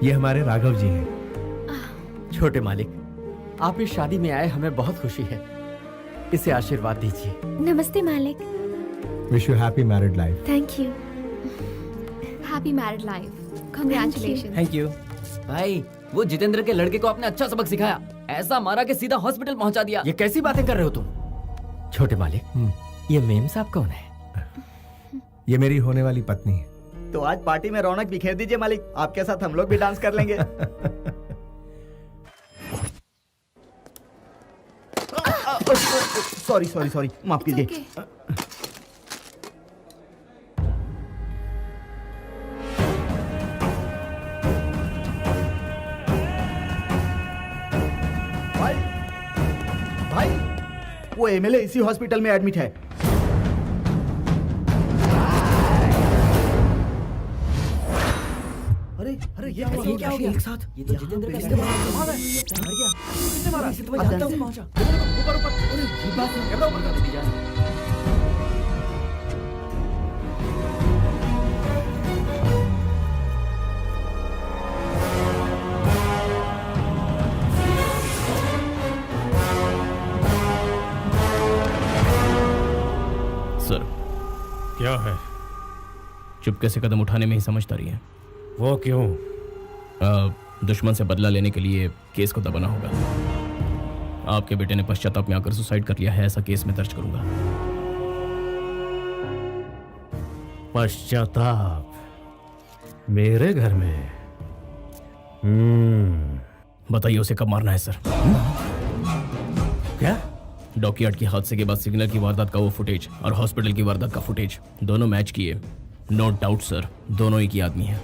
ये हमारे राघव जी हैं। छोटे मालिक, आप इस शादी में आए, हमें बहुत खुशी है। इसे आशीर्वाद दीजिए। नमस्ते मालिक। Wish you happy married life. Thank you. Happy married life. Congratulation. Thank you. भाई, वो जितेंद्र के लड़के को आपने अच्छा सबक सिखाया। ऐसा मारा कि सीधा हॉस्पिटल पहुंचा दिया। ये कैसी बातें कर रहे हो तुम? छोटे मालिक, ये मेम साहब कौन है? ये मेरी होने वाली पत्नी है। तो आज पार्टी में रौनक बिखेर दीजिए मालिक, आपके साथ हम लोग भी डांस कर लेंगे। सॉरी, माफ कीजिए। भाई, वो एमएलए इसी हॉस्पिटल में एडमिट है। अरे ये क्या हो गया? एक साथ ये तो जितेंद्र का मर गया। किसने मारा? पहुंचा ऊपर। अरे ये बात है, कैमरा ऊपर कर दीजिए। सर, क्या है? चुपके से कदम उठाने में ही समझदारी है। वो क्यों? दुश्मन से बदला लेने के लिए केस को दबाना होगा। आपके बेटे ने पश्चाताप में आकर सुसाइड कर लिया है, ऐसा केस में दर्ज करूंगा। पश्चाताप? मेरे घर में? बताइए उसे कब मारना है सर? क्या? डॉकयार्ड के हादसे के बाद सिग्नल की वारदात का वो फुटेज और हॉस्पिटल की वारदात का फुटेज दोनों मैच किए। नो डाउट सर, दोनों एक ही आदमी है।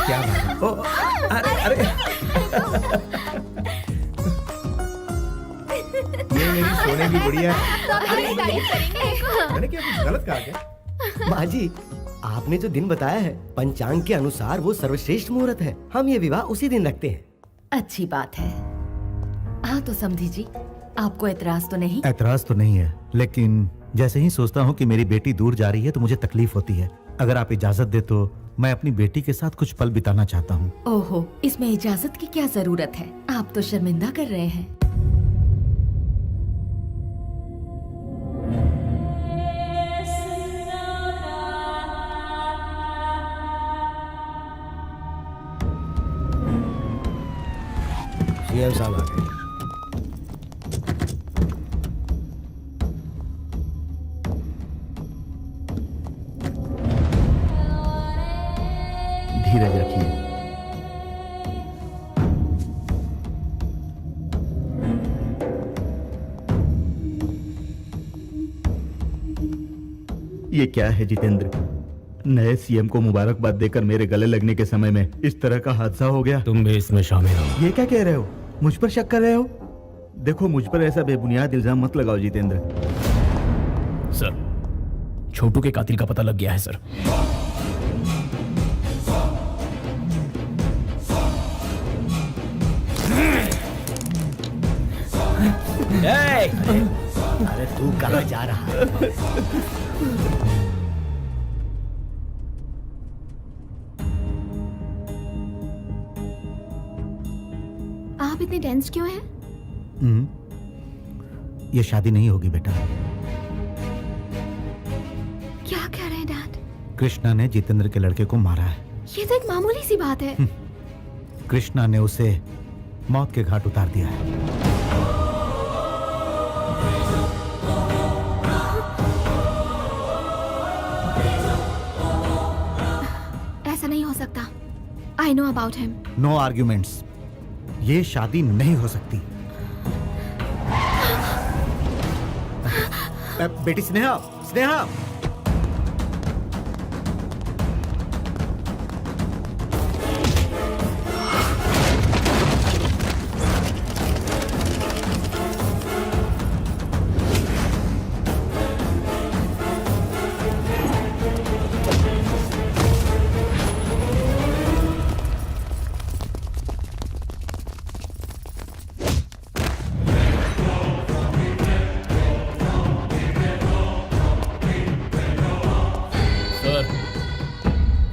क्या बात है? अरे ये मेरी सोने की गुड़िया है। मैंने क्या कुछ गलत कहा क्या? माँ जी, आपने जो दिन बताया है पंचांग के अनुसार वो सर्वश्रेष्ठ मुहूर्त है। हम ये विवाह उसी दिन रखते हैं। अच्छी बात है। हाँ तो समझी जी, आपको एतराज तो नहीं? एतराज तो नहीं है, लेकिन जैसे ही सोचता हूँ कि मेरी बेटी दूर जा रही है तो मुझे तकलीफ होती है। अगर आप इजाजत दे तो मैं अपनी बेटी के साथ कुछ पल बिताना चाहता हूँ। ओहो, इसमें इजाजत की क्या जरूरत है? आप तो शर्मिंदा कर रहे हैं। सीएम साहब आ गए। धीरज रखिए। ये क्या है जितेंद्र? नए सीएम को मुबारकबाद देकर मेरे गले लगने के समय में इस तरह का हादसा हो गया। तुम भी इसमें शामिल हो। ये क्या कह रहे हो? मुझ पर शक कर रहे हो? देखो, मुझ पर ऐसा बेबुनियाद इल्जाम मत लगाओ जितेंद्र। सर, छोटू के कातिल का पता लग गया है सर। अरे तू कहाँ जा रहा है? आप इतने टेंस क्यों हैं? ये शादी नहीं होगी बेटा। क्या कह रहे हैं डैड? कृष्णा ने जितेंद्र के लड़के को मारा है। ये तो एक मामूली सी बात है। कृष्णा ने उसे मौत के घाट उतार दिया है। ऐसा नहीं हो सकता। I know about him. No arguments. ये शादी नहीं हो सकती। बेटी स्नेहा, स्नेहा,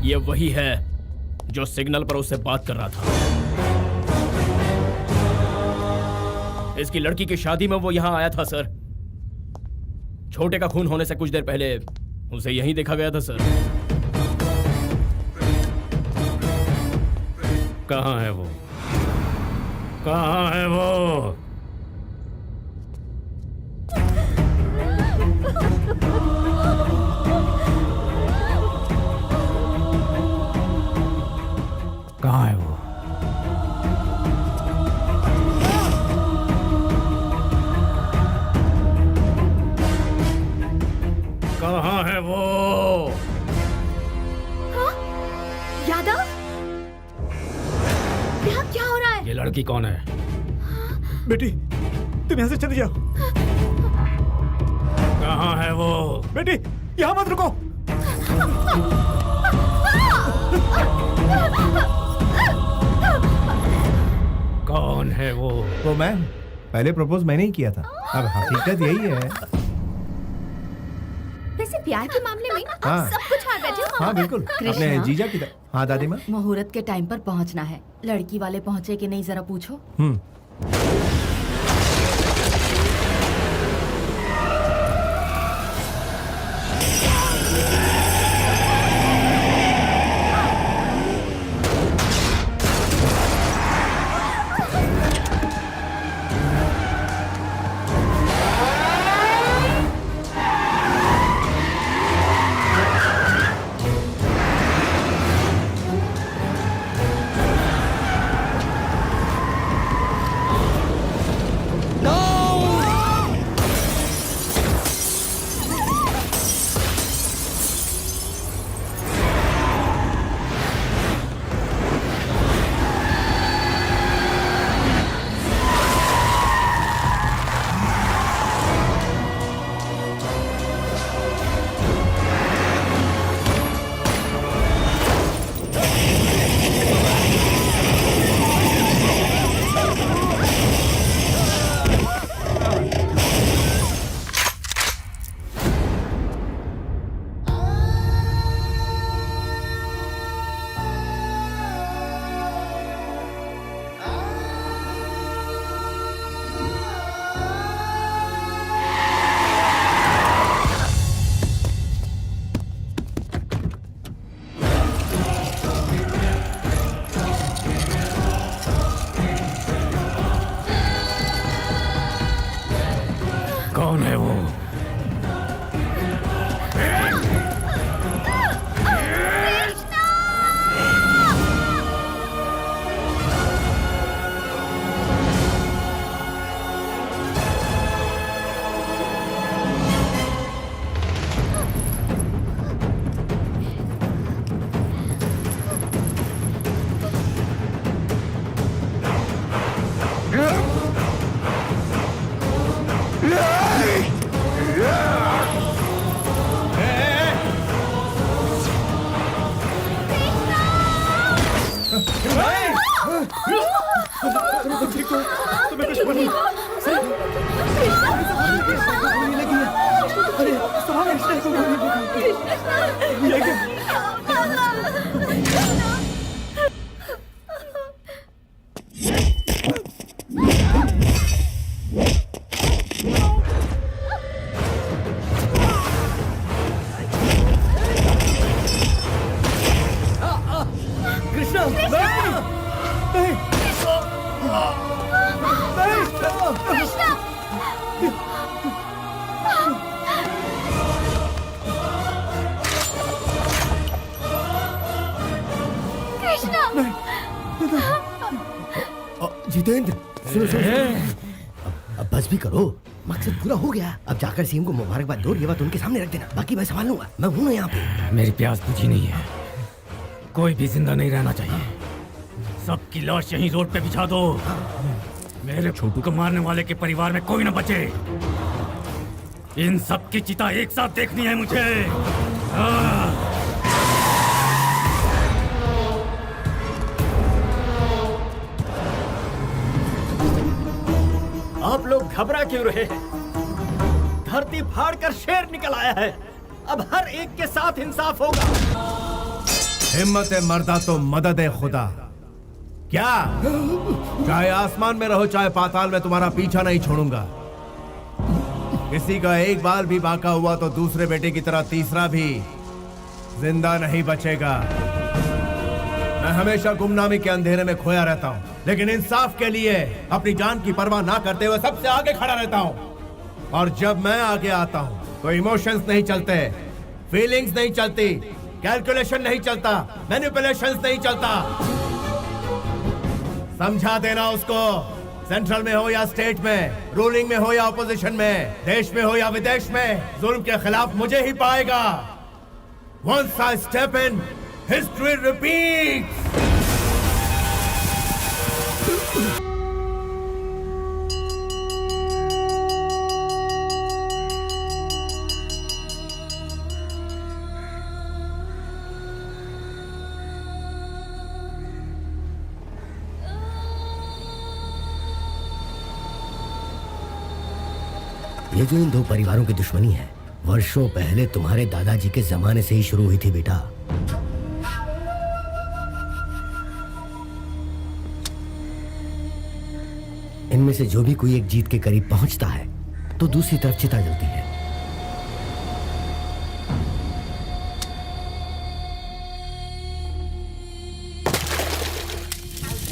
ये वही है जो सिग्नल पर उससे बात कर रहा था। इसकी लड़की की शादी में वो यहां आया था सर। छोटे का खून होने से कुछ देर पहले उसे यहीं देखा गया था सर। कहाँ है वो? कहाँ है वो? कहाँ है वो? कहाँ है वो? हाँ? यादव? यहाँ क्या हो रहा है? ये लड़की कौन है? बेटी, तुम यहाँ से चले जाओ। कहाँ है वो? बेटी, यहाँ मत रुको। कौन है वो? वो मैं। पहले प्रपोज मैंने ही किया था। अब हकीकत यही है। वैसे प्यार के मामले में हाँ। आप सब कुछ हार बैठे हो। हाँ बिल्कुल, अपने जीजा की तरह। हाँ दादी माँ। मुहूर्त के टाइम पर पहुंचना है। लड़की वाले पहुंचे कि नहीं जरा पूछो। बच्चे को तुम्हें कुछ बनी गोली लगी है। अरे सवाल कृष्णा को गोली लगी। ये क्या? कृष्णा जितेंद्र सुनो सुनो अब बस भी करो। मकसद पूरा हो गया। अब जाकर सीएम को मुबारकबाद दो, ये बात उनके सामने रख देना। बाकी मैं संभाल लूंगा, मैं हूं ना यहाँ पे। मेरी प्यास बुझी नहीं है। कोई भी जिंदा नहीं रहना चाहिए। सबकी लाश यहीं रोड पे बिछा दो। मेरे छोटू को मारने वाले के परिवार में कोई न बचे। इन सब की चिता एक साथ देखनी है मुझे। आप लोग घबरा क्यों रहे हैं? धरती फाड़ कर शेर निकल आया है। अब हर एक के साथ इंसाफ होगा। हिम्मत मर्दा तो मदद है खुदा। क्या चाहे आसमान में रहो चाहे पाताल में, तुम्हारा पीछा नहीं छोड़ूंगा। किसी का एक बाल भी बाका हुआ तो दूसरे बेटे की तरह तीसरा भी जिंदा नहीं बचेगा। मैं हमेशा गुमनामी के अंधेरे में खोया रहता हूँ, लेकिन इंसाफ के लिए अपनी जान की परवाह ना करते हुए सबसे आगे खड़ा रहता हूँ। और जब मैं आगे आता हूँ तो इमोशंस नहीं चलते, फीलिंग्स नहीं चलती, कैलकुलेशन नहीं चलता, मैनिपुलेशंस नहीं चलता। समझा देना उसको। सेंट्रल में हो या स्टेट में, रूलिंग में हो या ऑपोजिशन में, देश में हो या विदेश में, जुल्म के खिलाफ मुझे ही पाएगा। Once I step in, history repeats. ये जो इन दो परिवारों की दुश्मनी है, वर्षों पहले तुम्हारे दादाजी के जमाने से ही शुरू हुई थी बेटा। इनमें से जो भी कोई एक जीत के करीब पहुंचता है तो दूसरी तरफ चिता जलती है।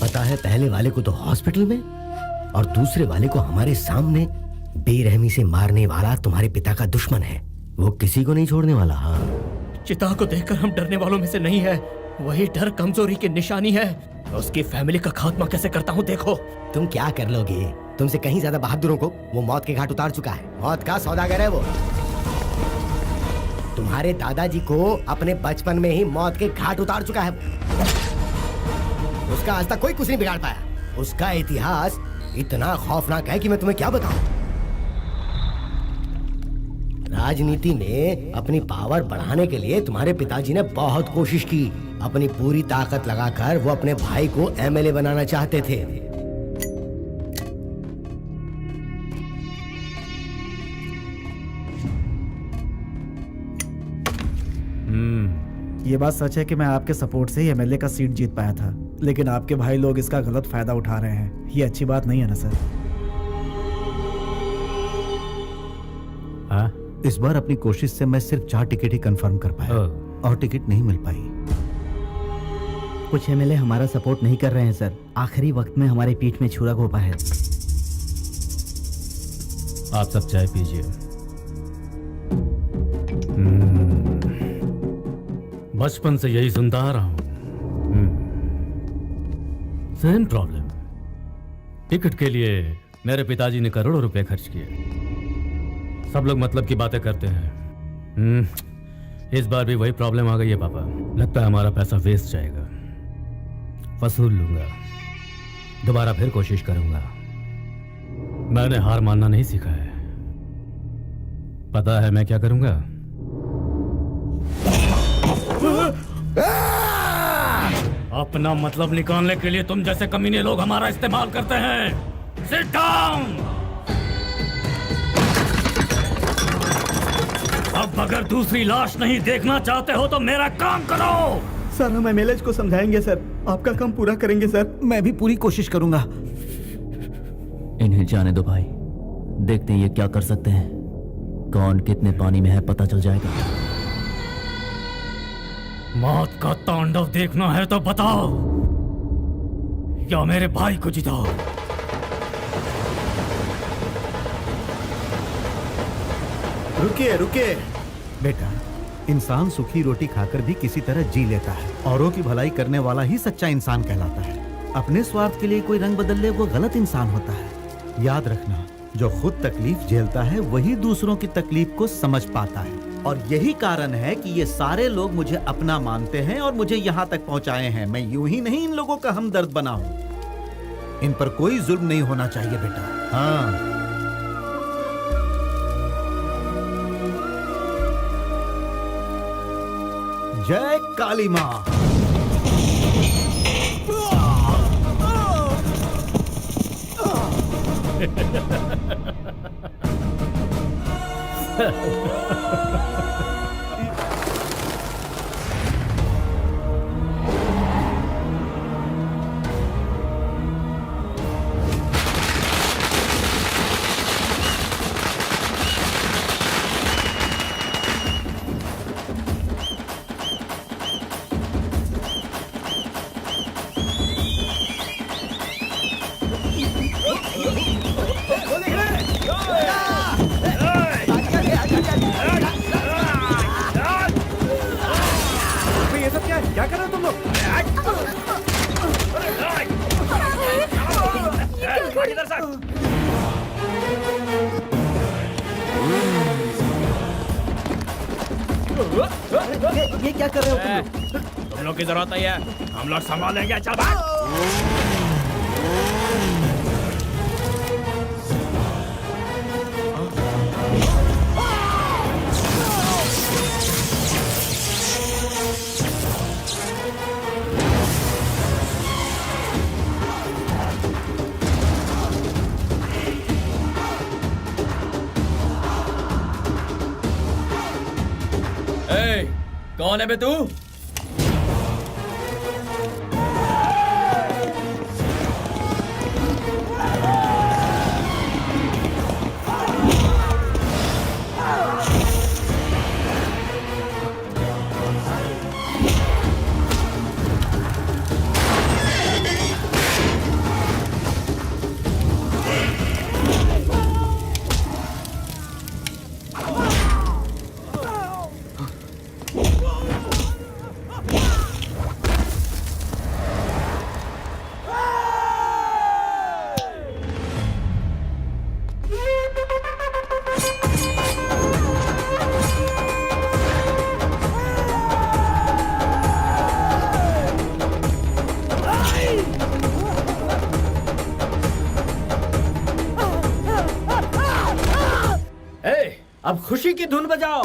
पता है, पहले वाले को तो हॉस्पिटल में और दूसरे वाले को हमारे सामने बेरहमी से मारने वाला तुम्हारे पिता का दुश्मन है। वो किसी को नहीं छोड़ने वाला। हाँ, चिता को देखकर हम डरने वालों में से नहीं है। वही डर कमजोरी की निशानी है। उसकी फैमिली का खात्मा कैसे करता हूँ देखो। तुम क्या कर लोगे? तुमसे कहीं ज्यादा बहादुरों को वो मौत के घाट उतार चुका है। मौत का सौदागर है वो। तुम्हारे दादाजी को अपने बचपन में ही मौत के घाट उतार चुका है। उसका आज तक कोई कुछ नहीं बिगाड़ पाया। उसका इतिहास इतना खौफनाक है कि मैं तुम्हें क्या बताऊं। राजनीति में अपनी पावर बढ़ाने के लिए तुम्हारे पिताजी ने बहुत कोशिश की। अपनी पूरी ताकत लगाकर वो अपने भाई को एमएलए बनाना चाहते थे। ये बात सच है कि मैं आपके सपोर्ट से ही एमएलए का सीट जीत पाया था, लेकिन आपके भाई लोग इसका गलत फायदा उठा रहे हैं। ये अच्छी बात नहीं है ना सर? हाँ, इस बार अपनी कोशिश से मैं सिर्फ 4 टिकट ही कंफर्म कर पाया और टिकट नहीं मिल पाई। कुछ एमएलए हमारा सपोर्ट नहीं कर रहे हैं सर। आखिरी वक्त में हमारे पीठ में छुरा घोंपा है। आप सब चाय पीजिए। बचपन से यही सुनता आ रहा हूं। Same problem. टिकट के लिए मेरे पिताजी ने करोड़ों रुपए खर्च किए। सब लोग मतलब की बातें करते हैं। इस बार भी वही प्रॉब्लम आ गई है पापा। लगता है हमारा पैसा वेस्ट जाएगा। वसूल लूंगा, दोबारा फिर कोशिश करूंगा। मैंने हार मानना नहीं सीखा है। पता है मैं क्या करूंगा? अपना मतलब निकालने के लिए तुम जैसे कमीने लोग हमारा इस्तेमाल करते हैं। Sit down. अब अगर दूसरी लाश नहीं देखना चाहते हो तो मेरा काम करो। सर हम एमएलए को समझाएंगे सर, आपका काम पूरा करेंगे सर। मैं भी पूरी कोशिश करूंगा। इन्हें जाने दो भाई, देखते हैं ये क्या कर सकते हैं। कौन कितने पानी में है पता चल जाएगा। मौत का तांडव देखना है तो बताओ, या मेरे भाई को जिताओ। रुकिए रुकिए बेटा, इंसान सूखी रोटी खाकर भी किसी तरह जी लेता है। औरों की भलाई करने वाला ही सच्चा इंसान कहलाता है। अपने स्वार्थ के लिए कोई रंग बदल ले वो गलत इंसान होता है। याद रखना, जो खुद तकलीफ झेलता है वही दूसरों की तकलीफ को समझ पाता है। और यही कारण है कि ये सारे लोग मुझे अपना मानते हैं और मुझे यहाँ तक पहुँचाए हैं। मैं यूं ही नहीं इन लोगों का हमदर्द बना हूँ। इन पर कोई जुल्म नहीं होना चाहिए बेटा। हाँ, जय काली माँ। ये सब क्या है? क्या कर रहे हो तुम लोग? ये क्या कर रहे हो तुम लोग? तुम लोग की जरूरत नहीं है, हम लोग संभालेंगे। चल भाग। कौन है बे तू? अब खुशी की धुन बजाओ।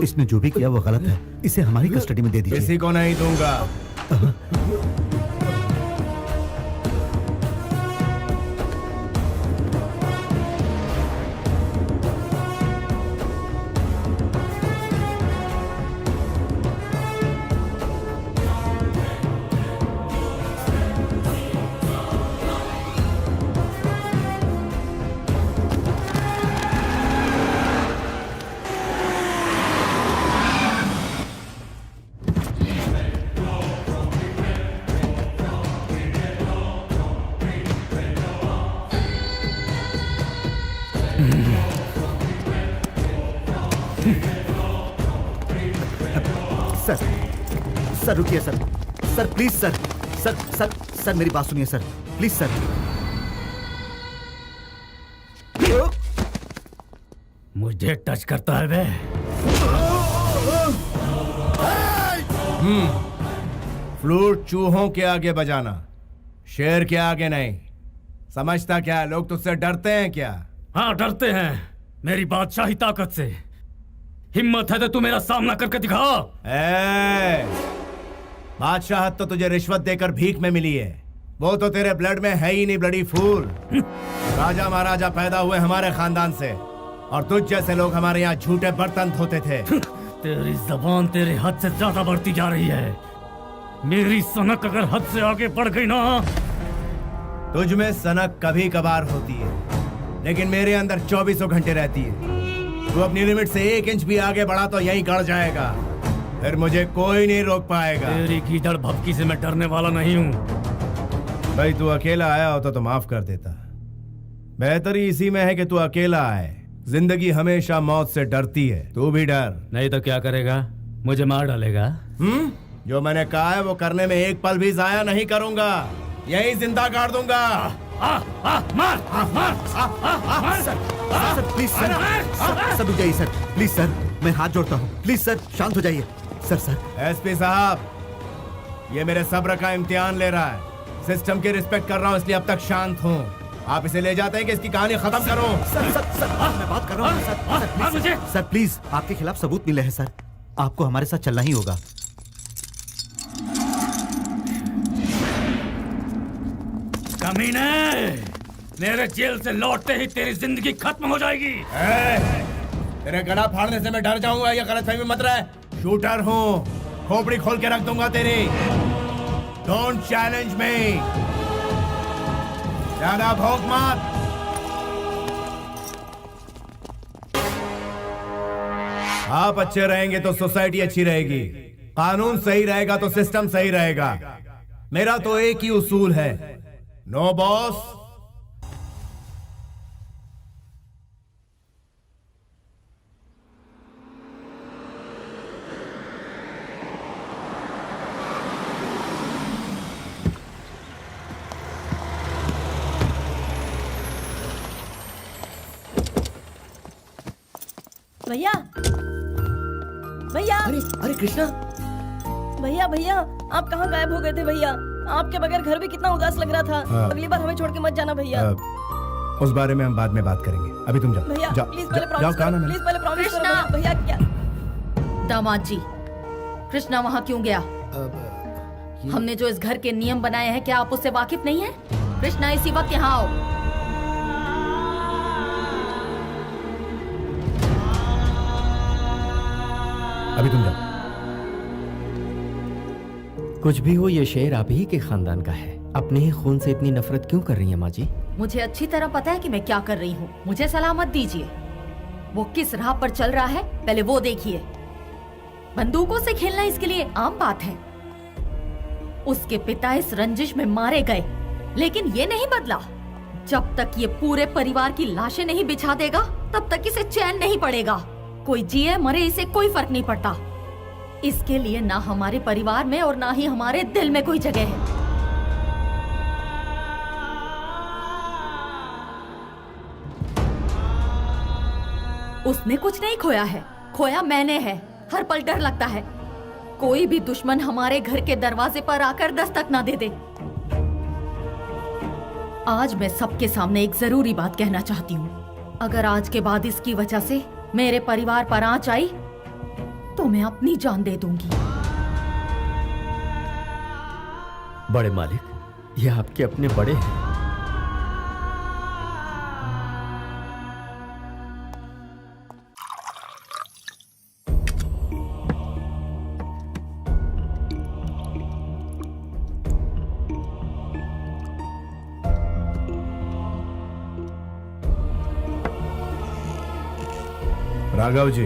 इसने जो भी किया वो गलत है। इसे हमारी कस्टडी में दे दीजिए। किसी को नहीं दूंगा। सर सर रुकिए sir, sir please sir, sir sir sir मेरी बात सुनिए सर, प्लीज सर। मुझे टच करता है बे। फ्लूट चूहों के आगे बजाना, शेर के आगे नहीं। समझता क्या लोग तुझसे डरते हैं क्या? हाँ डरते हैं मेरी बादशाही ताकत से। हिम्मत है तो तू मेरा सामना करके दिखा। बादशाहत तो तुझे रिश्वत देकर भीख में मिली है, वो तो तेरे ब्लड में है ही नहीं ब्लडी फूल। राजा महाराजा पैदा हुए हमारे खानदान से, और तुझ जैसे लोग हमारे यहाँ झूठे बर्तन धोते थे। तेरी जबान तेरे हद से ज्यादा बढ़ती जा रही है। मेरी सनक अगर हद से आगे बढ़ गई ना। तुझ में सनक कभी कभार होती है, लेकिन मेरे अंदर 24 घंटे रहती है। तू अपनी लिमिट से 1 इंच भी आगे बढ़ा तो यहीं गड़ जाएगा, फिर मुझे कोई नहीं रोक पाएगा। तेरी गीदड़ भपकी से मैं डरने वाला नहीं हूँ। भाई तू अकेला आया होता तो माफ कर देता। बेहतरी इसी में है कि तू अकेला आए। जिंदगी हमेशा मौत से डरती है, तू भी डर। नहीं तो क्या करेगा? मुझे मार डालेगा। जो मैंने कहा है वो करने में एक पल भी जाया नहीं करूंगा, यही जिंदा गाड़ दूंगा। मार सर प्लीज सर, सर रुक जाइए सर, प्लीज सर मैं हाथ जोड़ता हूँ, प्लीज सर शांत हो जाइए। सर सर एसपी साहब, ये मेरे सब्र का इम्तिहान ले रहा है। सिस्टम की रिस्पेक्ट कर रहा हूँ इसलिए अब तक शांत हूँ। आप इसे ले जाते हैं कि इसकी कहानी खत्म करो। सर सर सर मैं बात कर रहा हूँ सर प्लीज आपके खिलाफ सबूत मिले हैं सर, आपको हमारे साथ चलना ही होगा। कमीने, मेरे जेल से लौटते ही तेरी जिंदगी खत्म हो जाएगी। तेरे गला फाड़ने से मैं डर जाऊंगा, ये गलतफहमी मत रहे। शूटर हूँ, खोपड़ी खोल के रख दूंगा तेरी। डोंट चैलेंज मी, ज्यादा भौंक मत। आप अच्छे रहेंगे तो सोसाइटी अच्छी रहेगी, कानून सही रहेगा तो सिस्टम सही रहेगा। मेरा तो एक ही उसूल है, नो बॉस। भैया भैया, अरे कृष्णा, भैया भैया आप कहाँ गायब हो गए थे भैया? आपके बगैर घर भी कितना उदास लग रहा था। अगली बार हमें छोड़ के मत जाना भैया। उस बारे में हम बाद में बात करेंगे, अभी तुम जाओ। भैया जाओ, प्लीज पहले जाओ, प्रॉमिस कहा ना करो, मैंने। प्लीज पहले प्रॉमिस करो भैया। क्या दामाद जी, कृष्णा वहाँ क्यों गया? हमने जो इस घर के नियम बनाए हैं, क्या आप उससे वाकिफ नहीं है? कृष्णा इसी वक्त यहाँ आओ। अभी तुम जाओ। कुछ भी हो, ये शेर आप ही के खानदान का है। अपने ही खून से इतनी नफरत क्यों कर रही है माँ जी? मुझे अच्छी तरह पता है कि मैं क्या कर रही हूँ। मुझे सलाह मत दीजिए। वो किस राह पर चल रहा है पहले वो देखिए। बंदूकों से खेलना इसके लिए आम बात है। उसके पिता इस रंजिश में मारे गए, लेकिन ये नहीं बदला। जब तक ये पूरे परिवार की लाशें नहीं बिछा देगा, तब तक इसे चैन नहीं पड़ेगा। कोई जिए मरे इसे कोई फर्क नहीं पड़ता। इसके लिए ना हमारे परिवार में और ना ही हमारे दिल में कोई जगह है। उसने कुछ नहीं खोया है, खोया मैंने है। हर पल डर लगता है कोई भी दुश्मन हमारे घर के दरवाजे पर आकर दस्तक ना दे दे। आज मैं सबके सामने एक जरूरी बात कहना चाहती हूँ। अगर आज के बाद इसकी वजह से मेरे परिवार पर आंच आई तो मैं अपनी जान दे दूंगी। बड़े मालिक, ये आपके अपने बड़े हैं। राघव जी,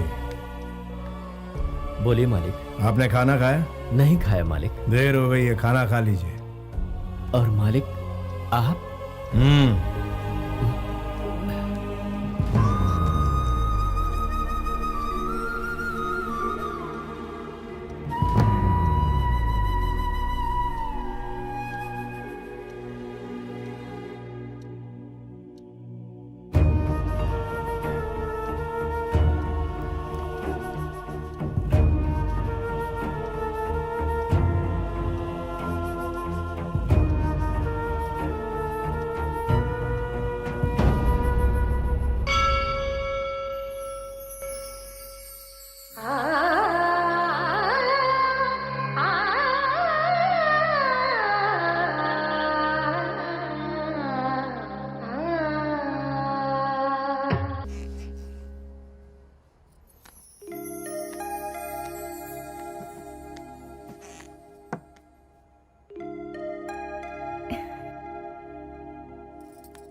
बोलिए मालिक। आपने खाना खाया? नहीं खाया मालिक। देर हो गई है, खाना खा लीजिए। और मालिक आप?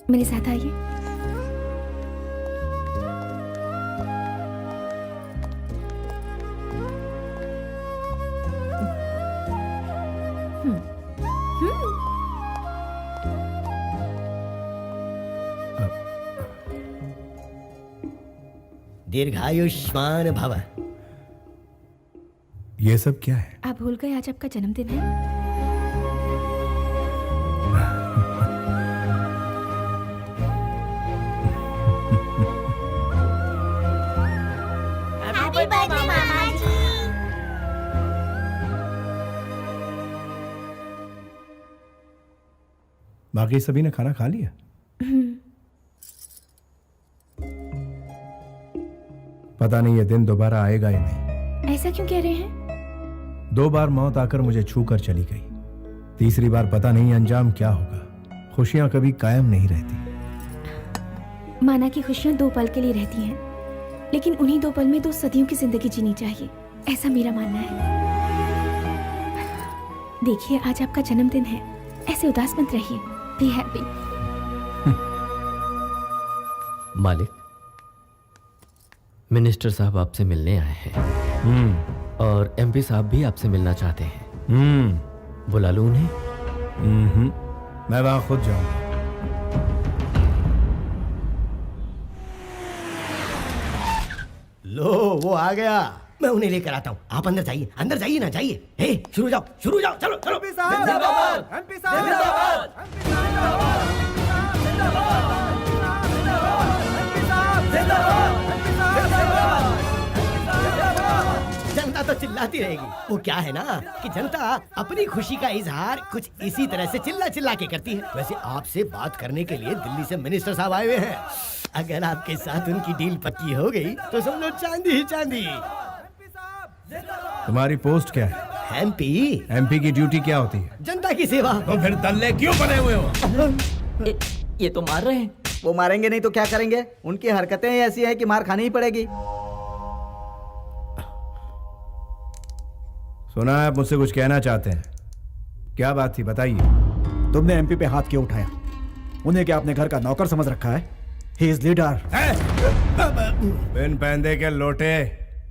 मेरे साथ आइए। दीर्घायुष्मान भव। ये सब क्या है? आप भूल गए आज आपका जन्मदिन है? हैप्पी बर्थडे मामा जी। बाकी सभी ने खाना खा लिया? पता नहीं ये दिन दोबारा आएगा या नहीं। ऐसा क्यों कह रहे हैं? 2 बार मौत आकर मुझे छू कर चली गई, तीसरी बार पता नहीं अंजाम क्या होगा। खुशियां कभी कायम नहीं रहती। माना कि खुशियां 2 पल के लिए रहती हैं, लेकिन उन्हीं 2 पल में 2 सदियों की जिंदगी जीनी चाहिए, ऐसा मेरा मानना है। देखिए आज आपका जन्मदिन है, ऐसे उदास मत रहिए। Be happy. मालिक, मिनिस्टर साहब आपसे मिलने आए हैं और एमपी साहब भी आपसे मिलना चाहते हैं। बुला लूं उन्हें? मैं वहां खुद जाऊंगा। लो वो आ गया, मैं उन्हें लेकर आता हूँ। आप अंदर जाइए, अंदर जाइए ना, जाइए। हे शुरू जाओ, शुरू जाओ, चलो चलो। जनता तो चिल्लाती रहेगी। वो क्या है ना कि जनता अपनी खुशी का इजहार कुछ इसी तरह से चिल्ला चिल्ला के करती है। वैसे आपसे बात करने के लिए दिल्ली से मिनिस्टर साहब आए हुए हैं। अगर आपके साथ उनकी डील पक्की हो गई तो समझो चांदी ही चांदी। तुम्हारी पोस्ट क्या है? एमपी की ड्यूटी क्या होती है? जनता की सेवा। तो फिर दल्ले क्यों बने हुए हो? ये तो मार रहे हैं। वो मारेंगे नहीं तो क्या करेंगे? उनकी हरकतें ऐसी हैं कि मार खानी ही पड़ेगी। सुना है आप मुझसे कुछ कहना चाहते हैं, क्या बात थी बताइए। तुमने एमपी पे हाथ क्यों उठाया? उन्हें क्या अपने घर का नौकर समझ रखा है? He is leader. बिन पहनदे के लोटे,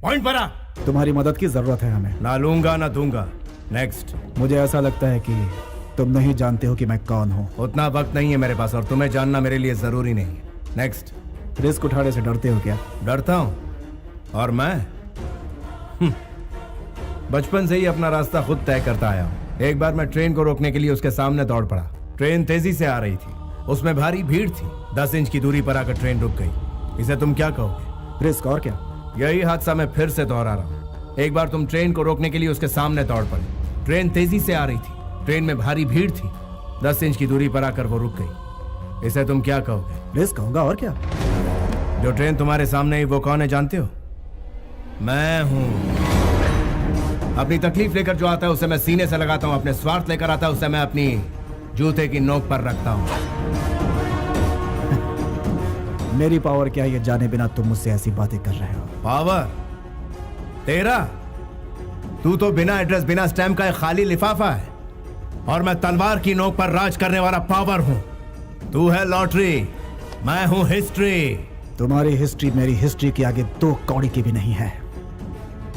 पॉइंट पर आ। तुम्हारी मदद की जरूरत है हमें। ना लूंगा ना दूंगा। नेक्स्ट। मुझे ऐसा लगता है कि तुम नहीं जानते हो कि मैं कौन हूँ। उतना वक्त नहीं है मेरे पास और तुम्हें जानना मेरे लिए जरूरी नहीं है। नेक्स्ट। रिस्क उठाने से डरते हो क्या? डरता हूँ? और मैं बचपन से ही अपना रास्ता खुद तय करता आया हूँ। एक बार मैं ट्रेन को रोकने के लिए उसके सामने दौड़ पड़ा। ट्रेन तेजी से आ रही थी, उसमें भारी भीड़ थी। 10 इंच की दूरी पर आकर ट्रेन रुक गई। इसे तुम क्या कहोगे? रिस्क और क्या? यही हादसा मैं फिर से दोहरा रहा हूँ। एक बार तुम ट्रेन को रोकने के लिए उसके सामने दौड़ पड़े। ट्रेन तेजी से आ रही थी, ट्रेन में भारी भीड़ थी। 10 इंच की दूरी पर आकर वो रुक गई। इसे तुम क्या कहोगे? रिस्क कहूंगा और क्या। जो ट्रेन तुम्हारे सामने ही वो कौन है जानते हो? मैं हूँ। अपनी तकलीफ लेकर जो आता है उसे मैं सीने से लगाता हूँ, अपने स्वार्थ लेकर आता है उसे मैं अपनी जूते की नोक पर रखता हूँ। मेरी पावर क्या है ये जाने बिना तुम मुझसे ऐसी बातें कर रहे हो? पावर तेरा? तू तो बिना एड्रेस बिना स्टैम्प का एक खाली लिफाफा है और मैं तलवार की नोक पर राज करने वाला पावर हूँ। तू है लॉटरी, मैं हूँ हिस्ट्री। तुम्हारी हिस्ट्री मेरी हिस्ट्री के आगे 2 कौड़ी की भी नहीं है।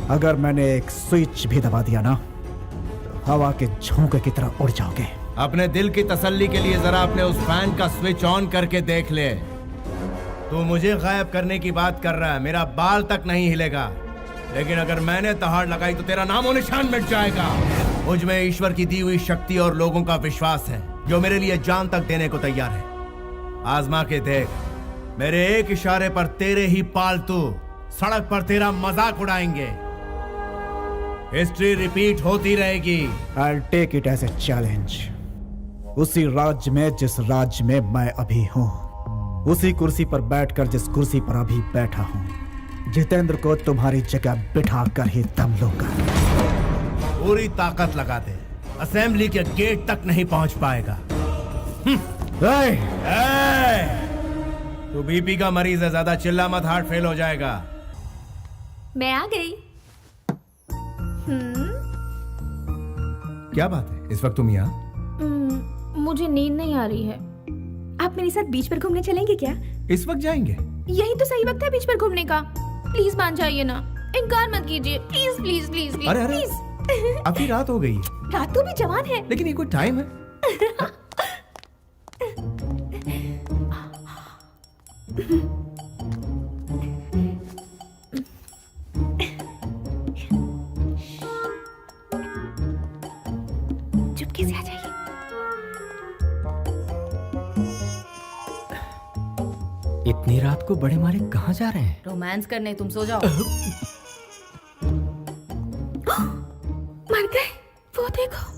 अगर मैंने एक स्विच भी दबा दिया ना तो हवा के झोंके की तरह उड़ जाओगे। अपने दिल की तसल्ली के लिए जरा अपने उस फैन का स्विच ऑन करके देख ले। तू मुझे गायब करने की बात कर रहा है, मेरा बाल तक नहीं हिलेगा, लेकिन अगर मैंने दहाड़ लगाई तो तेरा नामो निशान मिट जाएगा। मुझ में ईश्वर की दी हुई शक्ति और लोगों का विश्वास है जो मेरे लिए जान तक देने को तैयार है। आजमा के देख, मेरे एक इशारे पर तेरे ही पालतू सड़क पर तेरा मजाक उड़ाएंगे। हिस्ट्री रिपीट होती रहेगी। I'll take it as a challenge। उसी राज्य में जिस राज्य में मैं अभी हूँ, उसी कुर्सी पर बैठकर जिस कुर्सी पर अभी बैठा हूँ, जितेंद्र को तुम्हारी जगह बिठा कर ही दम लूंगा। पूरी ताकत लगा दे, असेंबली के गेट तक नहीं पहुंच पाएगा। तू बीपी का मरीज है, ज्यादा चिल्ला मत, हार्ट फेल हो जाएगा। मैं आ गई। क्या बात है, इस वक्त तुम यहाँ? मुझे नींद नहीं आ रही है। आप मेरे साथ बीच पर घूमने चलेंगे क्या? इस वक्त जाएंगे? यही तो सही वक्त है बीच पर घूमने का। प्लीज मान जाइए ना, इनकार मत कीजिए, प्लीज प्लीज प्लीज प्लीज। अरे, अरे। प्लीज। अभी रात हो गई है। रात तो भी जवान है। लेकिन ये कोई टाइम है? चुपके से आ जाइए। इतनी रात को बड़े मालिक कहाँ जा रहे हैं? रोमांस करने, तुम सो जाओ। मर गए, वो देखो।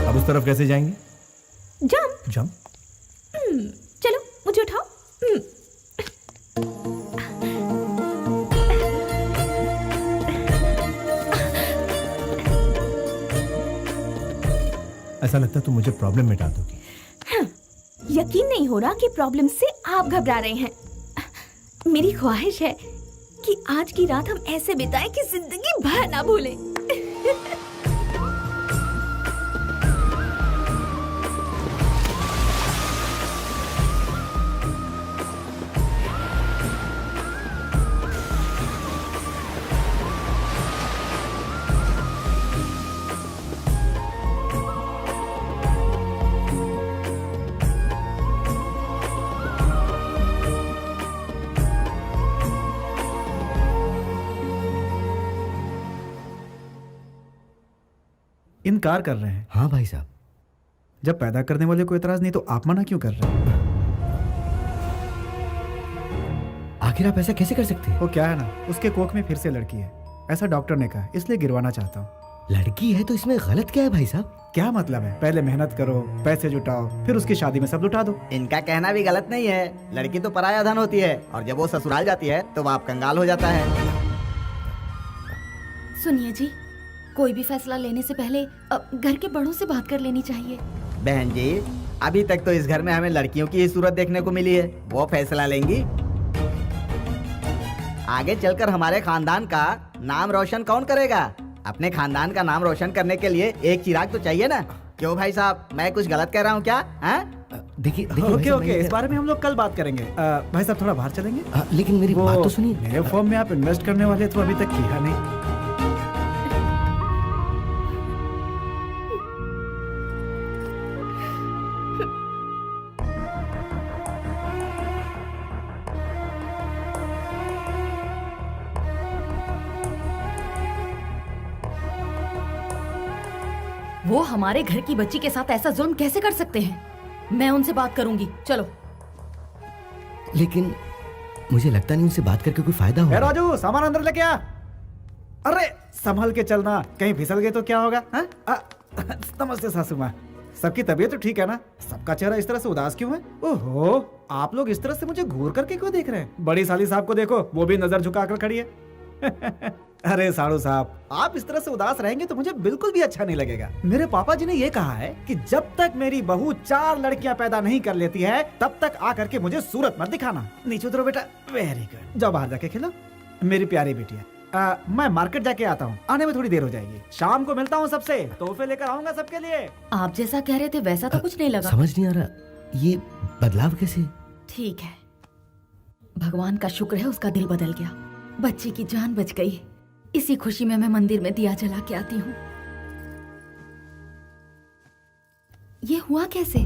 अब उस तरफ कैसे जाएंगे? जंप। जंप? चलो मुझे उठाओ। ऐसा लगता है तुम मुझे प्रॉब्लम मिटा दोगी। यकीन नहीं हो रहा कि प्रॉब्लम से आप घबरा रहे हैं। मेरी ख्वाहिश है कि आज की रात हम ऐसे बिताएं कि जिंदगी भर ना भूलें। इनकार कर रहे हैं? हाँ भाई साहब। जब पैदा करने वाले को एतराज नहीं तो आप मना क्यों कर रहे हैं? आखिर आप ऐसा कैसे कर सकते हैं? वो क्या है ना, उसके कोख में फिर से लड़की है, ऐसा डॉक्टर ने कहा, इसलिए गिरवाना चाहता हूँ। लड़की है तो इसमें गलत क्या है भाई साहब? क्या मतलब है? पहले मेहनत करो, पैसे जुटाओ, फिर उसकी शादी में सब लुटा दो। इनका कहना भी गलत नहीं है, लड़की तो पराया धन होती है और जब वो ससुराल जाती है तो बाप कंगाल हो जाता है। सुनिए जी, कोई भी फैसला लेने से पहले घर के बड़ों से बात कर लेनी चाहिए। बहन जी, अभी तक तो इस घर में हमें लड़कियों की ही सूरत देखने को मिली है, वो फैसला लेंगी। आगे चलकर हमारे खानदान का नाम रोशन कौन करेगा? अपने खानदान का नाम रोशन करने के लिए एक चिराग तो चाहिए ना। क्यों भाई साहब, मैं कुछ गलत कह रहा हूँ क्या? देखिए ओके ओके, इस बारे में हम लोग कल बात करेंगे। भाई साहब थोड़ा बाहर चलेंगे? लेकिन मेरी बात तो सुनिए। मेरे फॉर्म में आप इन्वेस्ट करने वाले तो अभी तक किया नहीं। वो हमारे घर की बच्ची के साथ ऐसा जुल्म कैसे कर सकते हैं? मैं उनसे बात करूंगी, चलो। लेकिन मुझे लगता नहीं उनसे बात करके कोई फायदा होगा। राजू, सामान अंदर लेके आ। अरे संभल के चलना, कहीं फिसल गए तो क्या होगा? नमस्ते सासू माँ, सबकी तबीयत तो ठीक है ना? सबका चेहरा इस तरह से उदास क्यों है? ओहो, आप लोग इस तरह से मुझे घूर करके क्यों देख रहे हैं? बड़ी साली साहब को देखो, वो भी नजर झुकाकर खड़ी है। अरे साड़ू साहब, आप इस तरह से उदास रहेंगे तो मुझे बिल्कुल भी अच्छा नहीं लगेगा। मेरे पापा जी ने ये कहा है कि जब तक मेरी बहू 4 लड़कियां पैदा नहीं कर लेती है तब तक आकर के मुझे सूरत मत दिखाना। नीचे उतरो बेटा। वेरी गुड, जाओ बाहर जाके खेलो मेरी प्यारी बेटिया। मैं मार्केट जाके आता हूँ, आने में थोड़ी देर हो जाएगी। शाम को मिलता हूँ सबसे, तोहफे लेकर आऊंगा सबके लिए। आप जैसा कह रहे थे वैसा तो कुछ नहीं लगा। समझ नहीं आ रहा ये बदलाव कैसे? ठीक है, भगवान का शुक्र है उसका दिल बदल गया, बच्ची की जान बच गई। इसी खुशी में मैं मंदिर में दिया जला के आती हूँ। ये हुआ कैसे?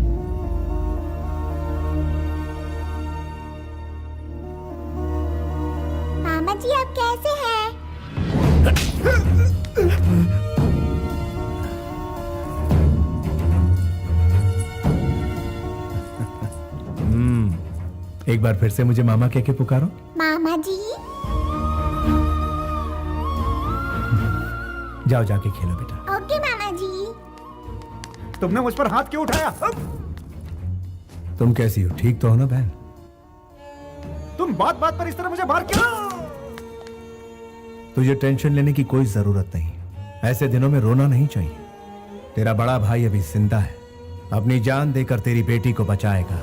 मामा जी आप कैसे हैं? एक बार फिर से मुझे मामा कह के पुकारो। मामा जी। जाओ जाके खेलो बेटा। ओके मामा जी। तुमने मुझ पर हाथ क्यों उठाया? तुम कैसी हो? ठीक तो हो ना बहन? तुम बात बात पर इस तरह मुझे मार क्यों? तुझे टेंशन लेने की कोई जरूरत नहीं, ऐसे दिनों में रोना नहीं चाहिए। तेरा बड़ा भाई अभी जिंदा है, अपनी जान देकर तेरी बेटी को बचाएगा।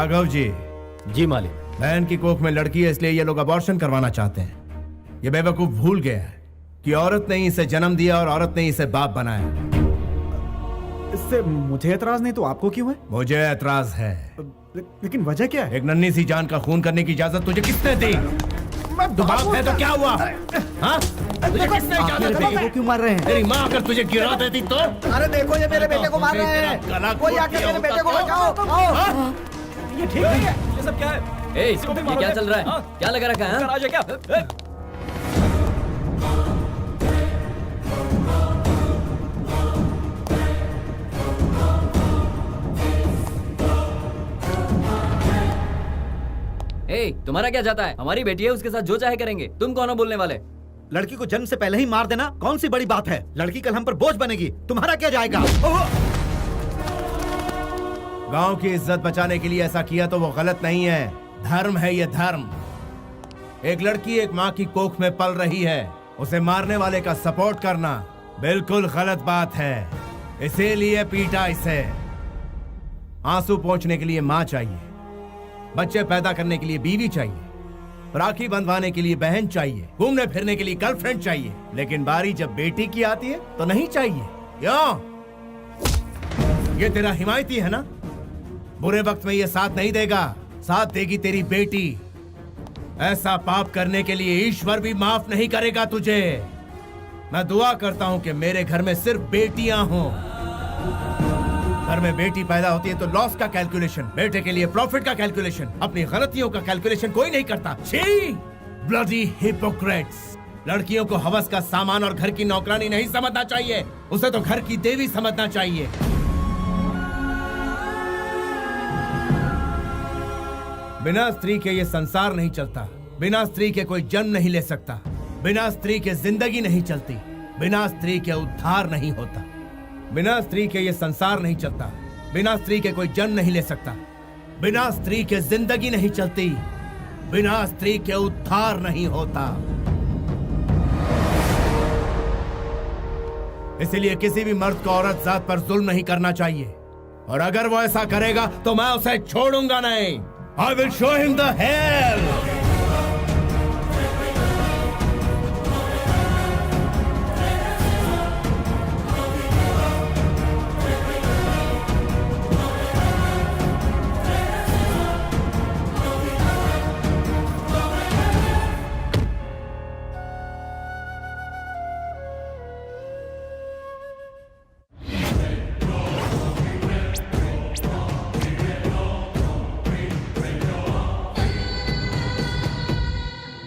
राघव जी। जी मालिक। बहन की कोख में लड़की है, इसलिए ये लोग अबॉर्शन करवाना चाहते हैं। ये बेवकूफ भूल गया है कि औरत ने ही इसे जन्म दिया और औरत ने ही इसे बाप बनाया। इससे मुझे एतराज नहीं तो आपको क्यों है? मुझे एतराज है। लेकिन वजह क्या है? एक नन्ही सी जान का खून करने की इजाजत तुझे किसने दी? बाप है तो क्या हुआ? हाँ? तुझे किसने इजाजत दी? क्यों मार रहे हैं? तेरी माँ अगर तुझे गिरा देती तो? अरे देखो ये मेरे बेटे को मार रहे हैं। कोई आके मेरे बेटे को बचाओ। ये ठीक नहीं है। ये सब क्या है? ये क्या चल रहा है? क्या लगा रखा है? राजा क्या? तुम्हारा क्या जाता है? हमारी बेटी है, उसके साथ जो चाहे करेंगे। तुम कौन हो बोलने वाले? लड़की को जन्म से पहले ही मार देना कौन सी बड़ी बात है? लड़की कल हम पर बोझ बनेगी, तुम्हारा क्या जाएगा? गांव की इज्जत बचाने के लिए ऐसा किया तो वो गलत नहीं है, धर्म है ये धर्म। एक लड़की एक माँ की कोख में पल रही है, उसे मारने वाले का सपोर्ट करना बिल्कुल गलत बात है। इसीलिए पीटा इसे। आंसू पोंछने के लिए माँ चाहिए, बच्चे पैदा करने के लिए बीवी चाहिए, राखी बंधवाने के लिए बहन चाहिए, घूमने फिरने के लिए गर्लफ्रेंड चाहिए, लेकिन बारी जब बेटी की आती है तो नहीं चाहिए। क्यों? ये तेरा हिमायती है ना? बुरे वक्त में ये साथ नहीं देगा, साथ देगी तेरी बेटी। ऐसा पाप करने के लिए ईश्वर भी माफ नहीं करेगा तुझे। मैं दुआ करता हूं कि मेरे घर में सिर्फ बेटियां हों। घर में बेटी पैदा होती है तो लॉस का कैलकुलेशन, बेटे के लिए प्रॉफिट का कैलकुलेशन, अपनी गलतियों का कैलकुलेशन कोई नहीं करता। छी! Bloody Hippocrates! लड़कियों को हवस का सामान और घर की नौकरानी नहीं समझना चाहिए, उसे तो घर की देवी समझना चाहिए। बिना स्त्री के ये संसार नहीं चलता, बिना स्त्री के कोई जन्म नहीं ले सकता, बिना स्त्री के जिंदगी नहीं चलती, बिना स्त्री के उद्धार नहीं होता। बिना स्त्री के ये संसार नहीं चलता, बिना स्त्री के कोई जन्म नहीं ले सकता, बिना स्त्री के जिंदगी नहीं चलती, बिना स्त्री के उद्धार नहीं होता। इसीलिए किसी भी मर्द को औरत जात पर जुल्म नहीं करना चाहिए, और अगर वो ऐसा करेगा तो मैं उसे छोड़ूंगा नहीं। I will show him the hell!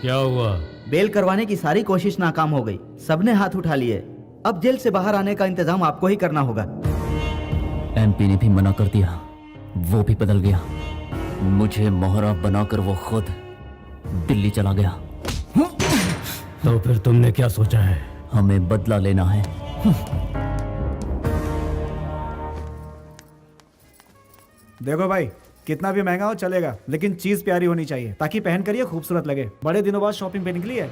क्या हुआ? बेल करवाने की सारी कोशिश नाकाम हो गई, सबने हाथ उठा लिए। अब जेल से बाहर आने का इंतजाम आपको ही करना होगा। एमपी ने भी मना कर दिया, वो भी बदल गया। मुझे मोहरा बनाकर वो खुद दिल्ली चला गया। तो फिर तुमने क्या सोचा है? हमें बदला लेना है। देखो भाई, कितना भी महंगा हो चलेगा, लेकिन चीज प्यारी होनी चाहिए ताकि पहन कर ये खूबसूरत लगे। बड़े दिनों बाद शॉपिंग पे निकली है।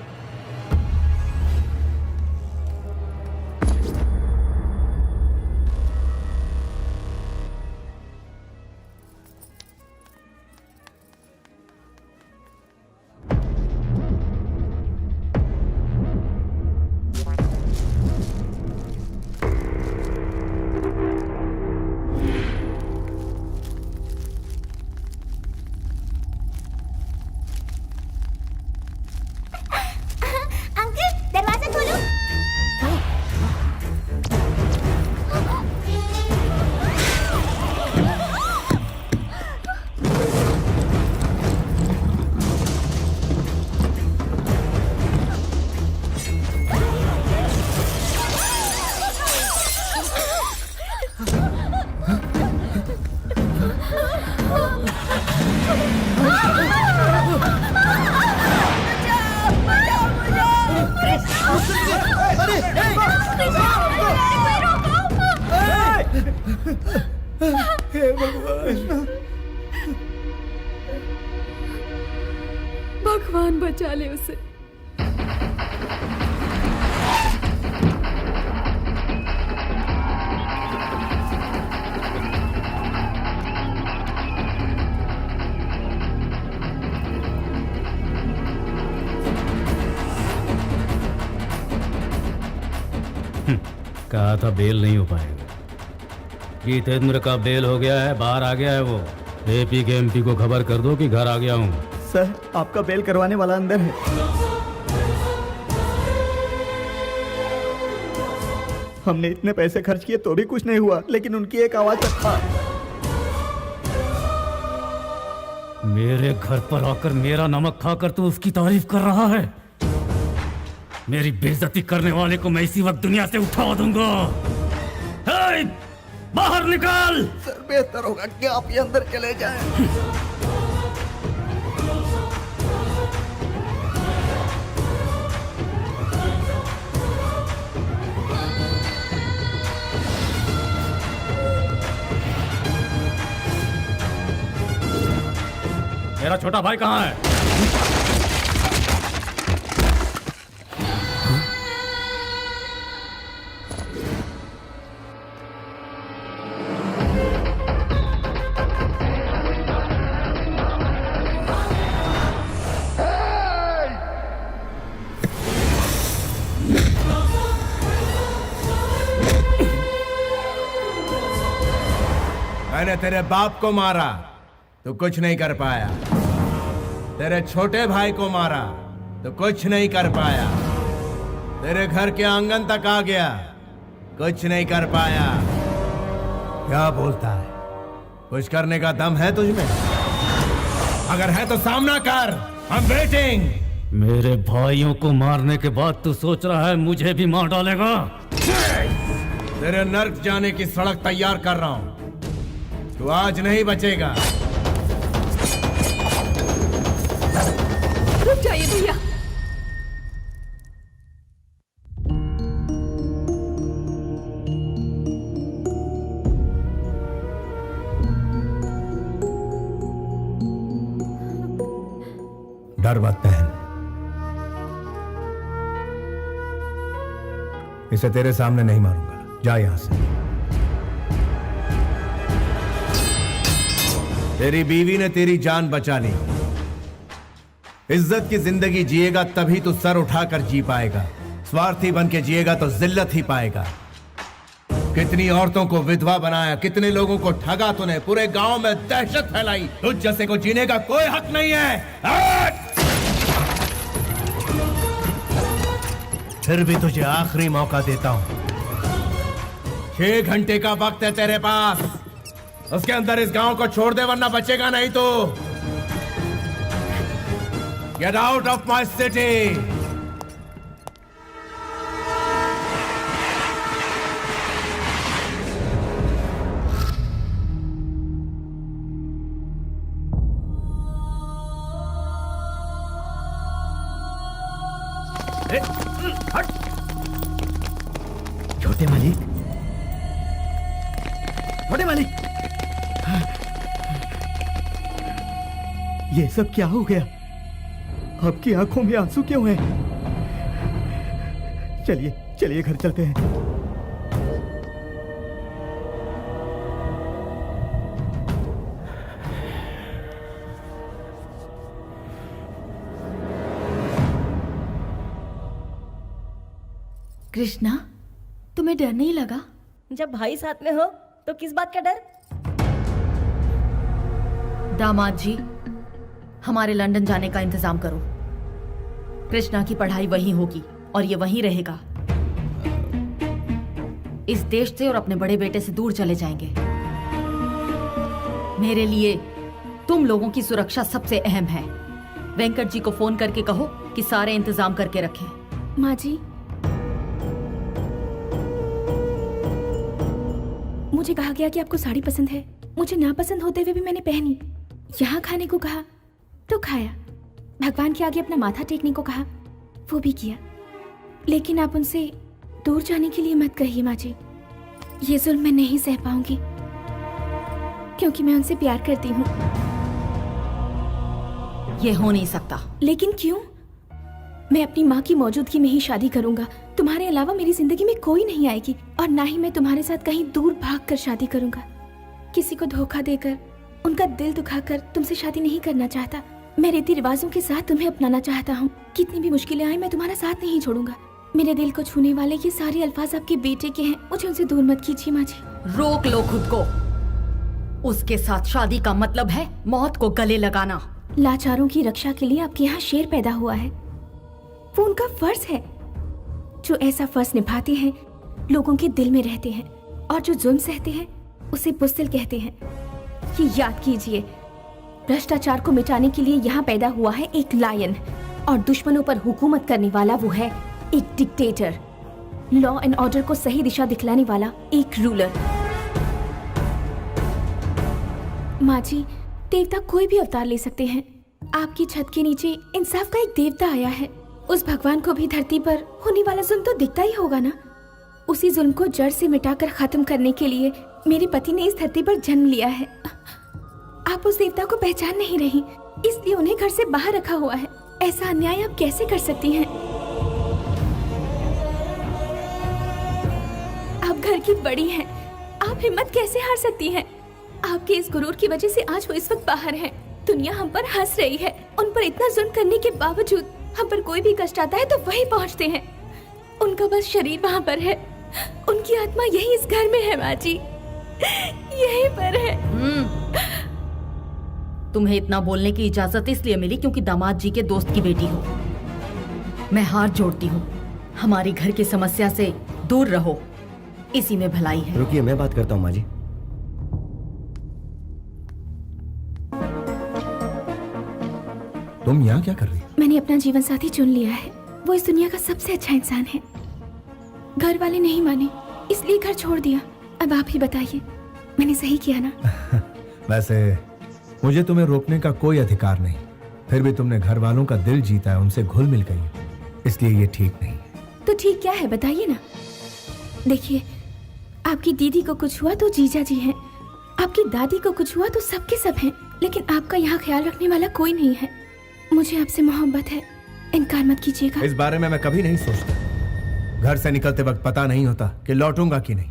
भगवान बचा ले उसे। कहा था बेल नहीं हो पाएगा। जितेंद्र का बेल हो गया है, बाहर आ गया है वो। एपी के एमपी को खबर कर दो कि घर आ गया हूँ। सर, आपका बेल करवाने वाला अंदर है। हमने इतने पैसे खर्च किए तो भी कुछ नहीं हुआ, लेकिन उनकी एक आवाज तक था। मेरे घर पर आकर मेरा नमक खाकर तू उसकी तारीफ कर रहा है। मेरी बेइज्जती करने वाले को मैं इसी वक्त दुनिया से उठा दूंगा। हे, बाहर निकाल। सर, बेहतर होगा कि आप ये अंदर चले जाएं। मेरा छोटा भाई कहाँ है? मैंने तेरे बाप को मारा तो कुछ नहीं कर पाया, तेरे छोटे भाई को मारा तो कुछ नहीं कर पाया, तेरे घर के आंगन तक आ गया, कुछ नहीं कर पाया। क्या बोलता है? कुछ करने का दम है तुझमें? अगर है तो सामना कर। I'm waiting। मेरे भाइयों को मारने के बाद तू सोच रहा है मुझे भी मार डालेगा? तेरे नर्क जाने की सड़क तैयार कर रहा हूं, तू आज नहीं बचेगा। रुक जाइए भैया। डर मत बहन, इसे तेरे सामने नहीं मारूंगा। जा यहां से। तेरी बीवी ने तेरी जान बचा ली। इज्जत की जिंदगी जिएगा तभी तो सर उठाकर जी पाएगा। स्वार्थी बन के जिएगा तो जिल्लत ही पाएगा। कितनी औरतों को विधवा बनाया, कितने लोगों को ठगा तूने, पूरे गांव में दहशत फैलाई। तुझ जैसे को जीने का कोई हक नहीं है। फिर भी तुझे आखिरी मौका देता हूं। 6 घंटे का वक्त है तेरे पास, उसके अंदर इस गांव को छोड़ दे वरना बचेगा नहीं तो। Get out of my city. छोटे मालिक, छोटे मालिक, ये सब क्या हो गया? आपकी आंखों में आंसू क्यों हैं? चलिए चलिए घर चलते हैं। कृष्णा, तुम्हें डर नहीं लगा? जब भाई साथ में हो तो किस बात का डर? दामाद जी, हमारे लंदन जाने का इंतजाम करो। कृष्णा की पढ़ाई वहीं होगी और ये वहीं रहेगा। इस देश से और अपने बड़े बेटे से दूर चले जाएंगे। मेरे लिए तुम लोगों की सुरक्षा सबसे अहम है। वेंकट जी को फोन करके कहो कि सारे इंतजाम करके रखें। माँ जी, मुझे कहा गया कि आपको साड़ी पसंद है। मुझे ना पसंद होते हुए भी मैंने पहनी। यहाँ खाने को कहा तो खाया। भगवान के आगे अपना माथा टेकने को कहा, वो भी किया। लेकिन आप उनसे दूर जाने के लिए मत कहिए माँ जी। ये जुल्म मैं नहीं सह पाऊंगी, क्योंकि मैं उनसे प्यार करती हूँ। ये हो नहीं सकता। लेकिन क्यों? मैं अपनी माँ की मौजूदगी में ही शादी करूंगा। तुम्हारे अलावा मेरी जिंदगी में कोई नहीं आएगी, और ना ही मैं तुम्हारे साथ कहीं दूर भागकर शादी करूंगा। किसी को धोखा देकर, उनका दिल दुखाकर तुमसे शादी नहीं करना चाहता। मैं रीति रिवाजों के साथ तुम्हें अपनाना चाहता हूँ। कितनी भी मुश्किलें आए, मैं तुम्हारा साथ नहीं छोड़ूंगा। मेरे दिल को छूने वाले ये सारे अल्फाज आपके बेटे के हैं, मुझे उनसे दूर मत कीजिए माँ जी। रोक लो खुद को। उसके साथ शादी का मतलब है मौत को गले लगाना। लाचारों की रक्षा के लिए आपके यहाँ शेर पैदा हुआ है, वो उनका फर्ज है। जो ऐसा फर्ज निभाते हैं लोगों के दिल में रहते हैं, और जो जुल्म सहते हैं उसे बुज़दिल कहते हैं। ये याद कीजिए, भ्रष्टाचार को मिटाने के लिए यहाँ पैदा हुआ है एक लायन, और दुश्मनों पर हुकूमत करने वाला वो है एक डिक्टेटर। लॉ एंड ऑर्डर को सही दिशा दिखलाने वाला एक रूलर। माँ जी, देवता कोई भी अवतार ले सकते हैं। आपकी छत के नीचे इंसाफ का एक देवता आया है। उस भगवान को भी धरती पर होने वाला जुल्म तो दिखता ही होगा ना। उसी जुल्म को जड़ से मिटाकर खत्म करने के लिए मेरे पति ने इस धरती पर जन्म लिया है। आप उस देवता को पहचान नहीं रही, इसलिए उन्हें घर से बाहर रखा हुआ है। ऐसा अन्याय आप कैसे कर सकती हैं? आप घर की बड़ी हैं, आप हिम्मत कैसे हार सकती हैं? आपके इस गुरूर की वजह से आज वो इस वक्त बाहर हैं। दुनिया हम पर हंस रही है। उन पर इतना जुल्म करने के बावजूद हम पर कोई भी कष्ट आता है तो वही पहुंचते हैं। उनका बस शरीर वहाँ पर है, उनकी आत्मा यही इस घर में है माँ जी, यहीं पर है। तुम्हें इतना बोलने की इजाजत इसलिए मिली क्योंकि दामाद जी के दोस्त की बेटी हो। मैं हाथ जोड़ती हूँ, हमारी घर की समस्या से दूर रहो, इसी में भलाई है। रुकिए, मैं बात करता हूँ माँ जी। तुम यहाँ क्या कर रही हो? मैंने अपना जीवन साथी चुन लिया है। वो इस दुनिया का सबसे अच्छा इंसान है। घर वाले नहीं माने, इसलिए घर छोड़ दिया। अब आप ही बताइए, मैंने सही किया ना? वैसे मुझे तुम्हें रोकने का कोई अधिकार नहीं, फिर भी तुमने घर वालों का दिल जीता है, उनसे घुल मिल गई, इसलिए ये ठीक नहीं। तो ठीक क्या है बताइए ना। देखिए, आपकी दीदी को कुछ हुआ तो जीजा जी हैं, आपकी दादी को कुछ हुआ तो सबके सब हैं, लेकिन आपका यहाँ ख्याल रखने वाला कोई नहीं है। मुझे आपसे मोहब्बत है, इनकार मत कीजिएगा। इस बारे में मैं कभी नहीं सोचता। घर से निकलते वक्त पता नहीं होता कि लौटूंगा कि नहीं।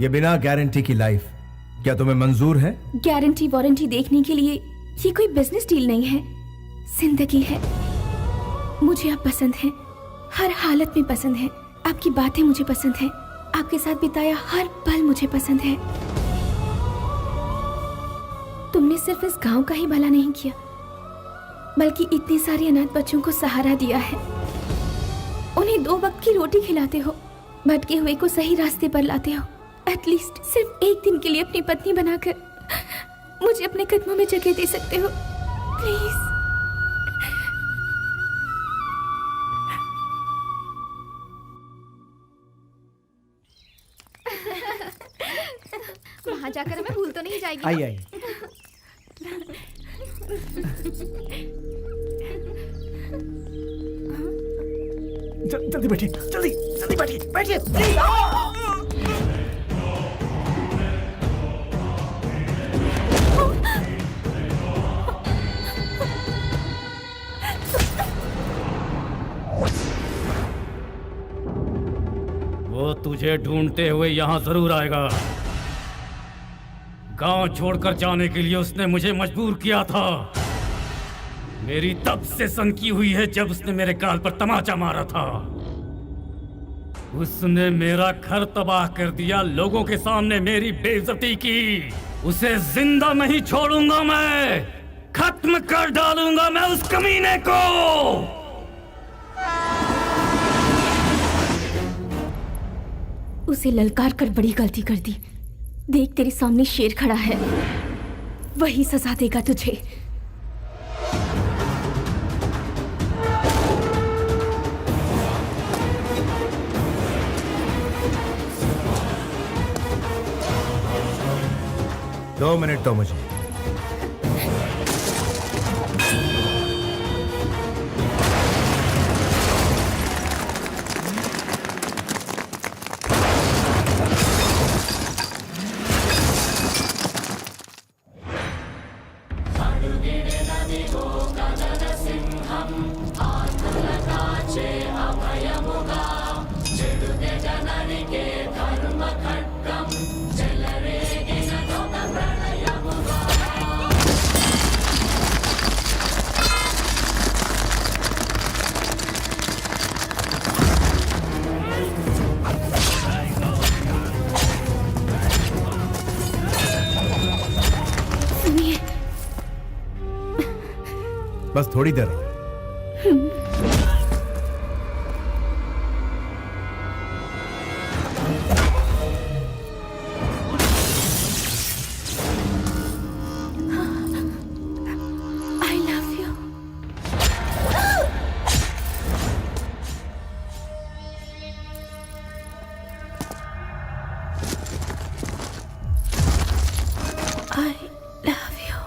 ये बिना गारंटी की लाइफ क्या तुम्हें मंजूर है? गारंटी वारंटी देखने के लिए ये कोई बिजनेस डील नहीं है, जिंदगी है। मुझे आप पसंद हैं, हर हालत में पसंद है। आपकी बातें मुझे पसंद है, आपके साथ बिताया हर पल मुझे पसंद है। तुमने सिर्फ इस गांव का ही भला नहीं किया, बल्कि इतने सारे अनाथ बच्चों को सहारा दिया है। उन्हें 2 वक्त की रोटी खिलाते हो, भटके हुए को सही रास्ते पर लाते हो। एटलीस्ट सिर्फ एक दिन के लिए अपनी पत्नी बनाकर मुझे अपने कदमों में जगह दे सकते हो, प्लीज। वहाँ जाकर हमें भूल तो नहीं जाएगी? आइए आइए। जल्दी बैठिए, जल्दी जल्दी बैठिए, बैठिए। वो तुझे ढूंढते हुए यहाँ जरूर आएगा। गांव छोड़कर जाने के लिए उसने मुझे मजबूर किया था। मेरी तब से सनकी हुई है जब उसने मेरे गाल पर तमाचा मारा था। उसने मेरा घर तबाह कर दिया, लोगों के सामने मेरी बेइज्जती की। उसे जिंदा नहीं छोड़ूंगा मैं, खत्म कर डालूंगा मैं उस कमीने को। उसे ललकार कर बड़ी गलती कर दी। देख, तेरे सामने शेर खड़ा है, वही सजा देगा तुझे। दो मिनट तो मुझे। बस थोड़ी देर और। I love you. I love you.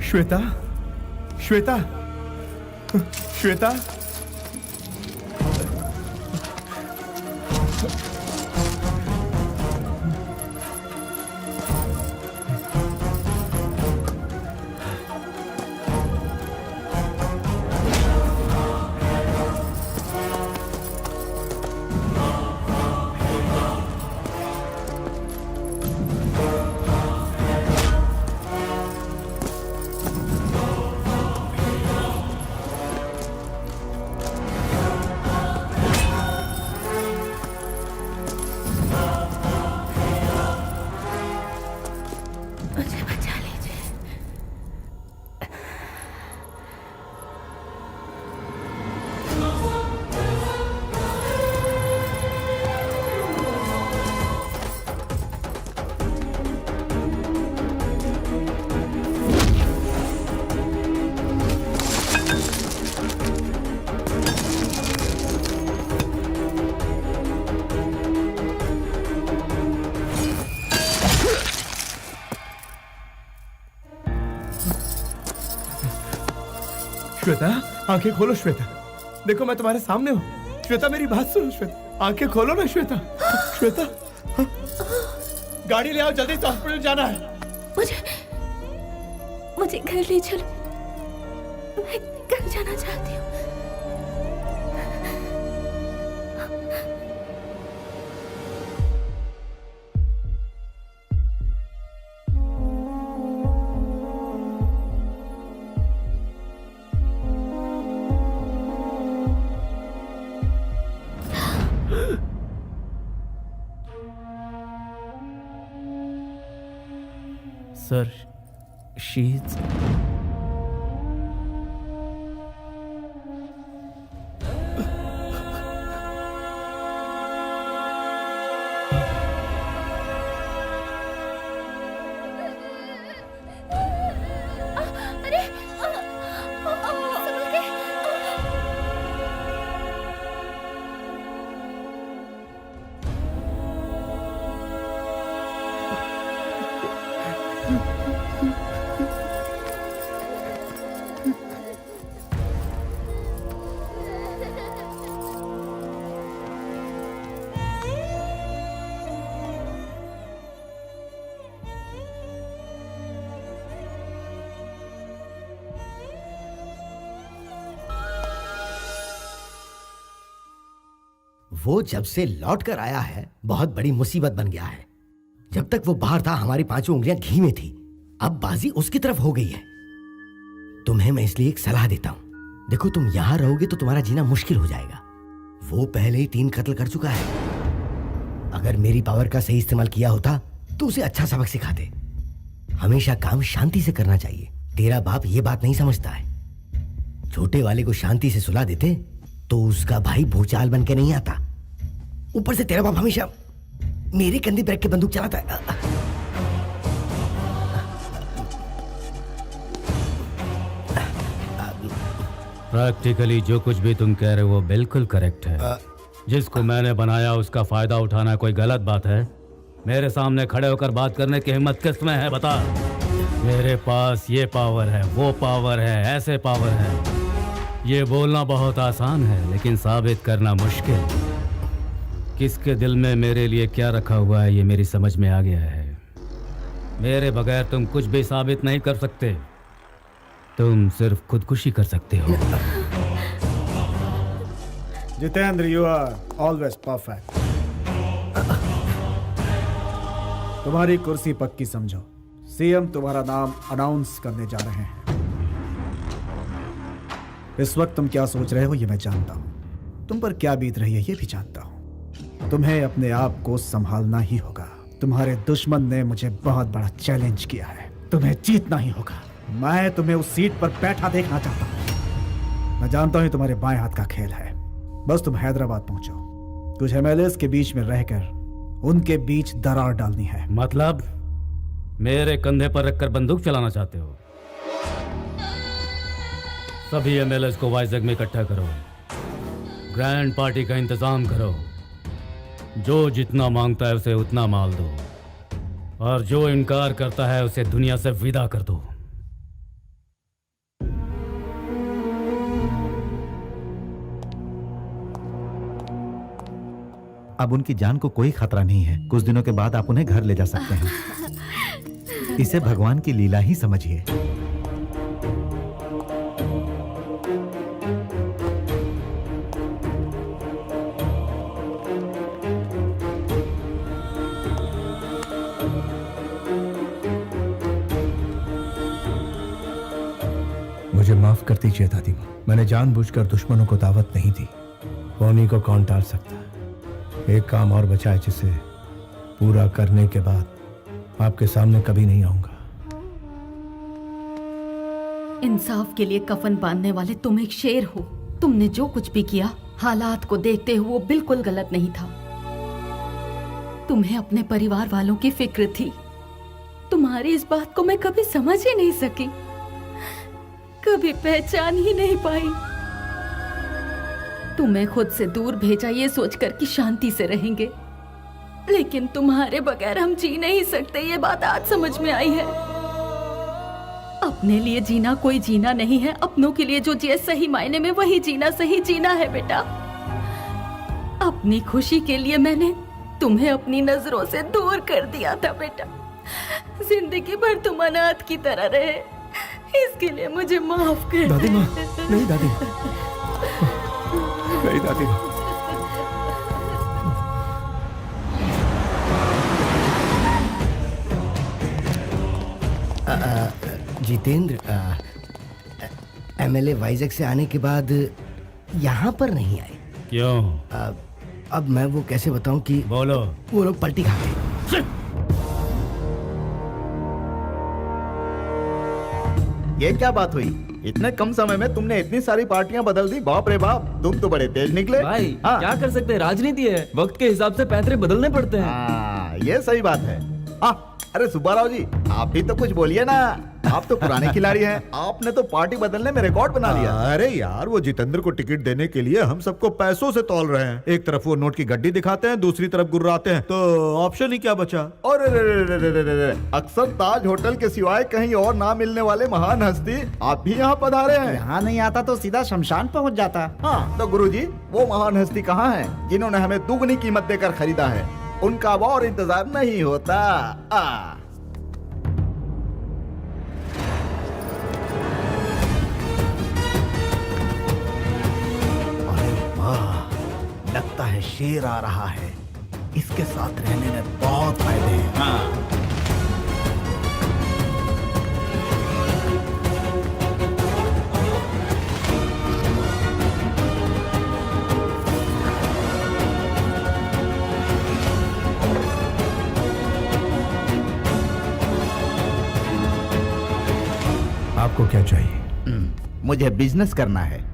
Shweta, Shweta, Shweta, मुझे बचा लीजिए। श्वेता, आंखें खोलो श्वेता। देखो मैं तुम्हारे सामने हूँ। श्वेता मेरी बात सुनो श्वेता, आंखें खोलो ना श्वेता। श्वेता, गाड़ी ले आओ, जल्दी से हॉस्पिटल जाना है। मुझे घर ले चलो। मैं घर जाना चाहती हूँ। सर, शीज वो जब से लौट कर आया है बहुत बड़ी मुसीबत बन गया है। जब तक वो बाहर था हमारी पांचों उंगलियां घी में थी, अब बाजी उसकी तरफ हो गई है। तुम्हें मैं इसलिए एक सलाह देता हूं। देखो तुम यहां रहोगे तो तुम्हारा जीना मुश्किल हो जाएगा। वो पहले ही 3 कत्ल कर चुका है। अगर मेरी पावर का सही इस्तेमाल किया होता तो उसे अच्छा सबक सिखाते। हमेशा काम शांति से करना चाहिए। तेरा बाप ये बात नहीं समझता है। छोटे वाले को शांति से सुला देते तो उसका भाई भूचाल बन के नहीं आता। ऊपर से तेरा बाप हमेशा मेरे कंधे पर रख के बंदूक चलाता है। प्रैक्टिकली जो कुछ भी तुम कह रहे हो वो बिल्कुल करेक्ट है। जिसको मैंने बनाया उसका फायदा उठाना कोई गलत बात है? मेरे सामने खड़े होकर बात करने की हिम्मत किसमें है बता। मेरे पास ये पावर है, वो पावर है, ऐसे पावर है। ये बोलना बहुत आसान है लेकिन साबित करना मुश्किल। किसके दिल में मेरे लिए क्या रखा हुआ है ये मेरी समझ में आ गया है। मेरे बगैर तुम कुछ भी साबित नहीं कर सकते, तुम सिर्फ खुदकुशी कर सकते हो। Jitendra, you are always perfect. तुम्हारी कुर्सी पक्की समझो। सीएम तुम्हारा नाम अनाउंस करने जा रहे हैं। इस वक्त तुम क्या सोच रहे हो ये मैं जानता हूं। तुम पर क्या बीत रही है ये भी जानता हूं। तुम्हें अपने आप को संभालना ही होगा। तुम्हारे दुश्मन ने मुझे बहुत बड़ा चैलेंज किया है, तुम्हें जीतना ही होगा। मैं तुम्हें उस सीट पर बैठा देखना चाहता हूं। मैं जानता हूं तुम्हारे बाएं हाथ का खेल है। बस तुम हैदराबाद पहुंचो, कुछ एमएलएस के बीच में रहकर उनके बीच दरार डालनी है। मतलब मेरे कंधे पर रखकर बंदूक चलाना चाहते हो? सभी एमएलएस को वाइजैग में इकट्ठा करो, ग्रैंड पार्टी का इंतजाम करो। जो जितना मांगता है उसे उतना माल दो, और जो इनकार करता है उसे दुनिया से विदा कर दो। अब उनकी जान को कोई खतरा नहीं है। कुछ दिनों के बाद आप उन्हें घर ले जा सकते हैं। इसे भगवान की लीला ही समझिए। मुझे माफ कर दीजिए दादी माँ, मैंने जानबूझकर दुश्मनों को दावत नहीं दी। वो उन्हीं को कौन टाल सकता है। एक काम और बचा है जिसे पूरा करने के बाद आपके सामने कभी नहीं आऊंगा। इंसाफ के लिए कफन बांधने वाले तुम एक शेर हो। तुमने जो कुछ भी किया हालात को देखते हुए वो बिल्कुल गलत नहीं था। तुम्हें अपने परिवार वालों की फिक्र थी। तुम्हारी इस बात को मैं कभी समझ ही नहीं सकी, कभी पहचान ही नहीं पाई। तुम्हें खुद से दूर भेजा ये सोचकर कि शांति से रहेंगे, लेकिन तुम्हारे बगैर हम जी नहीं सकते, ये बात आज समझ में आई है। अपने लिए जीना कोई जीना नहीं है, अपनों के लिए जो जिए सही मायने में वही जीना सही जीना है बेटा। अपनी खुशी के लिए मैंने तुम्हें अपनी नजरों से दूर कर दिया था बेटा। जिंदगी भर तुम अनाथ की तरह रहे, इसके लिए मुझे माफ कर। दादी माँ, नहीं दादी माँ, नहीं दादी माँ। जितेंद्र, एमएलए वाइजैग से आने के बाद यहाँ पर नहीं आए। क्यों? अब मैं वो कैसे बताऊं कि बोलो। वो लोग पलटी खाते। ये क्या बात हुई? इतने कम समय में तुमने इतनी सारी पार्टियां बदल दी। बाप रे बाप, तुम तो बड़े तेज निकले। भाई क्या कर सकते हैं, राजनीति है, वक्त के हिसाब से पैतरे बदलने पड़ते हैं। ये सही बात है। अरे सुब्बाराव जी, आप भी तो कुछ बोलिए ना। आप तो पुराने खिलाड़ी हैं, आपने तो पार्टी बदलने में रिकॉर्ड बना लिया। अरे यार, वो जितेंद्र को टिकट देने के लिए हम सबको पैसों से तौल रहे हैं। एक तरफ वो नोट की गड्डी दिखाते हैं, दूसरी तरफ गुर्राते हैं, तो ऑप्शन ही क्या बचा। और अक्सर ताज होटल के सिवाय कहीं और ना मिलने वाले महान हस्ती आप भी यहाँ पधारे हैं। यहाँ नहीं आता तो सीधा शमशान पहुँच जाता। हाँ तो गुरुजी, वो महान हस्ती कहाँ है जिन्होंने हमें दुगनी कीमत देकर खरीदा है? उनका अब और इंतजार नहीं होता। लगता है शेर आ रहा है। इसके साथ रहने में बहुत फायदे हैं। आपको क्या चाहिए? मुझे बिजनेस करना है।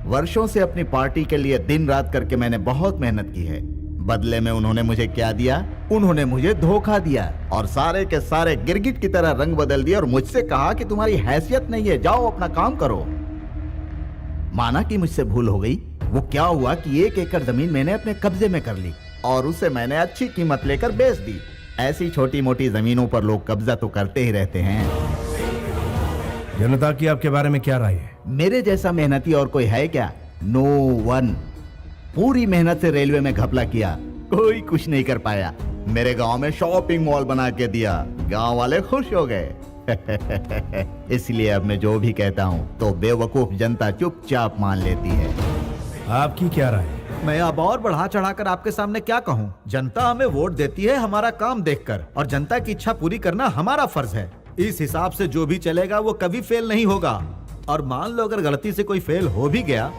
वर्षों से अपनी पार्टी के लिए दिन रात करके मैंने बहुत मेहनत की है। बदले में उन्होंने मुझे क्या दिया? उन्होंने मुझे धोखा दिया और सारे के सारे गिरगिट की तरह रंग बदल दिया और मुझसे कहा कि तुम्हारी हैसियत नहीं है, जाओ अपना काम करो। माना कि मुझसे भूल हो गई। वो क्या हुआ कि 1 एकड़ जमीन मैंने अपने कब्जे में कर ली और उसे मैंने अच्छी कीमत लेकर बेच दी। ऐसी छोटी मोटी जमीनों पर लोग कब्जा तो करते ही रहते हैं। जनता की आपके बारे में क्या राय है? मेरे जैसा मेहनती और कोई है क्या? No one. पूरी मेहनत से रेलवे में घपला किया, कोई कुछ नहीं कर पाया। मेरे गांव में शॉपिंग मॉल बना के दिया, गांव वाले खुश हो गए। इसलिए अब मैं जो भी कहता हूँ तो बेवकूफ जनता चुपचाप मान लेती है। आपकी क्या राय है? मैं अब और बढ़ा चढ़ाकर आपके सामने क्या कहूँ। जनता हमें वोट देती है हमारा काम देखकर, और जनता की इच्छा पूरी करना हमारा फर्ज है। इस हिसाब से जो भी चलेगा वो कभी फेल नहीं होगा। और मान लो अगर गलती से कोई फेल हो भी गया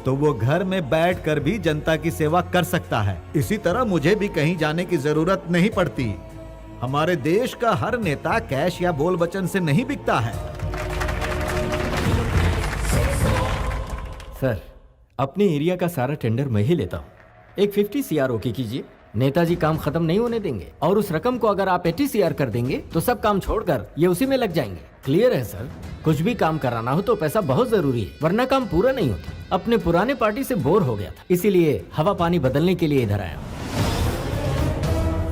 तो वो घर में बैठकर भी जनता की सेवा कर सकता है। इसी तरह मुझे भी कहीं जाने की जरूरत नहीं पड़ती। हमारे देश का हर नेता कैश या बोल वचन से नहीं बिकता है। सर, अपने एरिया का सारा टेंडर मैं ही लेता हूँ। एक 50 CR ओके कीजिए। नेताजी काम खत्म नहीं होने देंगे, और उस रकम को अगर आप 80 CR कर देंगे तो सब काम छोड़कर ये उसी में लग जाएंगे। क्लियर है सर? कुछ भी काम कराना हो तो पैसा बहुत जरूरी है, वरना काम पूरा नहीं होता। अपने पुराने पार्टी से बोर हो गया था, इसीलिए हवा पानी बदलने के लिए इधर आया हूँ।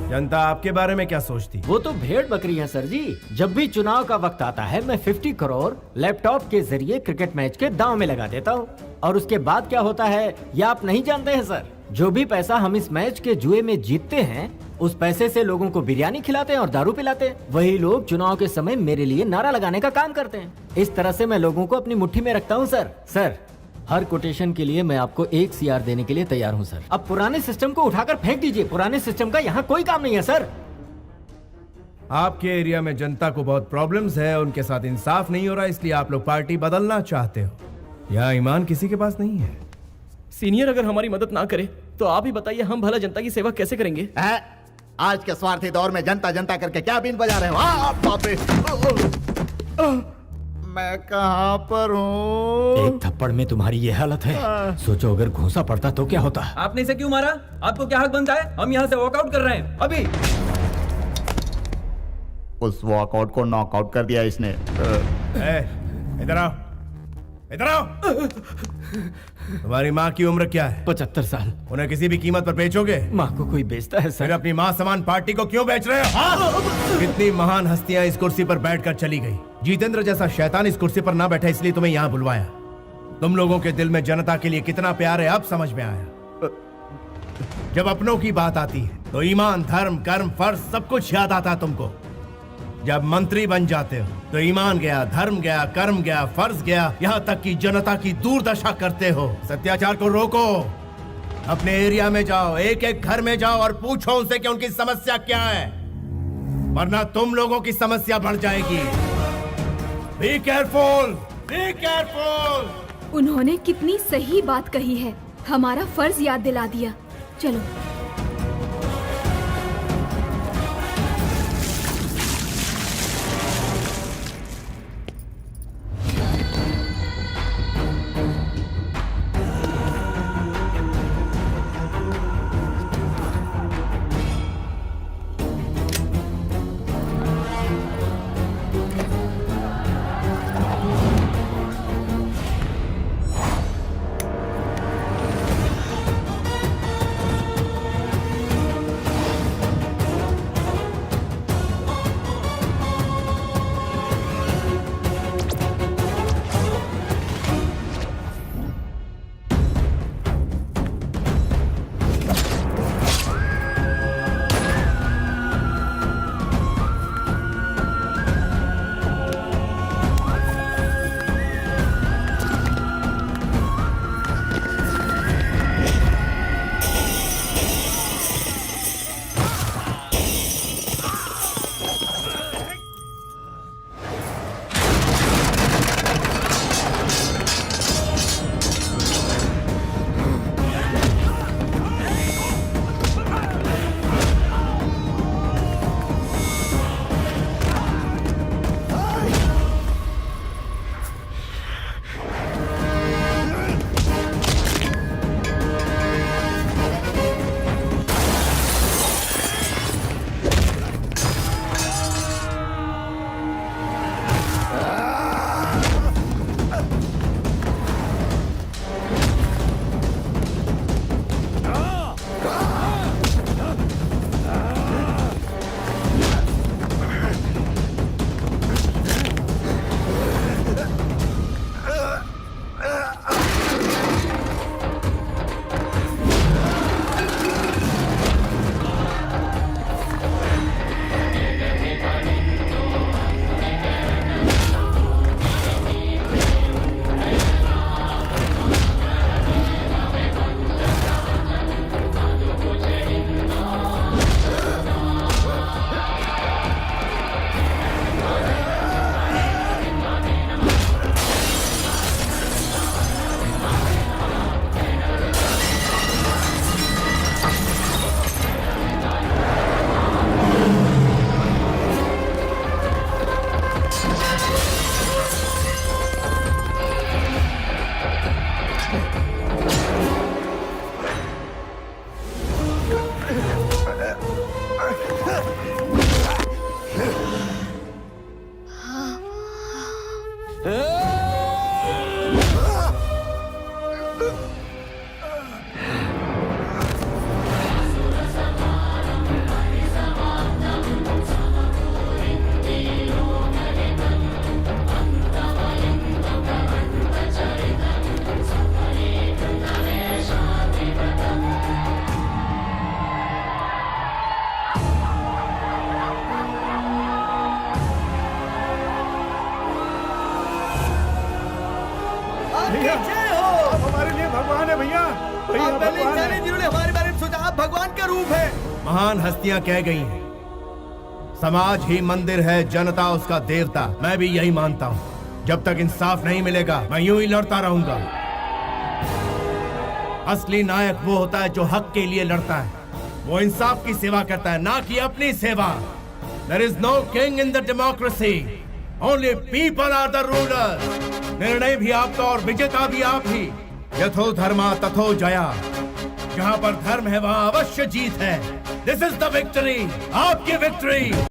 जनता आपके बारे में क्या सोचती? वो तो भेड़ बकरी है सर जी। जब भी चुनाव का वक्त आता है मैं 50 करोड़ लैपटॉप के जरिए क्रिकेट मैच के दांव में लगा देता हूँ, और उसके बाद क्या होता है ये आप नहीं जानते हैं सर। जो भी पैसा हम इस मैच के जुए में जीतते हैं उस पैसे से लोगों को बिरयानी खिलाते हैं और दारू पिलाते हैं। वही लोग चुनाव के समय मेरे लिए नारा लगाने का काम करते हैं। इस तरह से मैं लोगों को अपनी मुट्ठी में रखता हूँ सर। हर कोटेशन के लिए मैं आपको 1 CR देने के लिए तैयार हूँ सर। अब पुराने सिस्टम को उठाकर फेंक दीजिए, पुराने सिस्टम का यहाँ कोई काम नहीं है सर। आपके एरिया में जनता को बहुत प्रॉब्लम्स है, उनके साथ इंसाफ नहीं हो रहा, इसलिए आप लोग पार्टी बदलना चाहते हो। यहाँ ईमान किसी के पास नहीं है। सीनियर अगर हमारी मदद ना करे तो आप ही बताइए हम भला जनता की सेवा कैसे करेंगे? आज के स्वार्थी दौर में जनता जनता करके क्या बीन बजा रहे हो? बाप रे! मैं कहाँ पर हूँ? एक थप्पड़ में तुम्हारी ये हालत है। सोचो अगर घूंसा पड़ता तो क्या होता। आपने इसे क्यों मारा? आपको क्या हक बनता है? हम यहाँ से वॉकआउट कर रहे हैं अभी। उस वॉकआउट को नॉकआउट कर दिया इसने। इधर आओ, इधर आओ। तुम्हारी माँ की उम्र क्या है? 75 साल। उन्हें किसी भी कीमत पर बेचोगे? माँ को कोई बेचता है सर? फिर अपनी माँ समान पार्टी को क्यों बेच रहे हो? कितनी महान हस्तियां इस कुर्सी पर बैठकर चली गई। जितेंद्र जैसा शैतान इस कुर्सी पर ना बैठा, इसलिए तुम्हें यहाँ बुलवाया। तुम लोगों के दिल में जनता के लिए कितना प्यार है अब समझ में आया। जब अपनों की बात आती है तो ईमान, धर्म, कर्म, फर्ज सब कुछ याद आता है तुमको। जब मंत्री बन जाते हो तो ईमान गया, धर्म गया, कर्म गया, फर्ज गया, यहाँ तक कि जनता की दुर्दशा करते हो। सत्याचार को रोको। अपने एरिया में जाओ, एक एक घर में जाओ और पूछो उनसे कि उनकी समस्या क्या है, वरना तुम लोगों की समस्या बढ़ जाएगी। Be careful, be careful. उन्होंने कितनी सही बात कही है, हमारा फर्ज याद दिला दिया। चलो। हमारे लिए भगवान है भैया। आप पहले इंसान हैं जिन्होंने हमारे बारे में सोचा। आप भगवान का रूप है। महान हस्तियां कह गई हैं, समाज ही मंदिर है, जनता उसका देवता। मैं भी यही मानता हूँ। जब तक इंसाफ नहीं मिलेगा मैं यूं ही लड़ता रहूंगा। असली नायक वो होता है जो हक के लिए लड़ता है, वो इंसाफ की सेवा करता है, ना कि अपनी सेवा। There is no king in the democracy. Only people are the rulers. निर्णय भी आपका और विजेता भी आप ही। यथो धर्मा तथो जया। जहाँ पर धर्म है वहाँ अवश्य जीत है। This is the victory. आपकी विक्ट्री।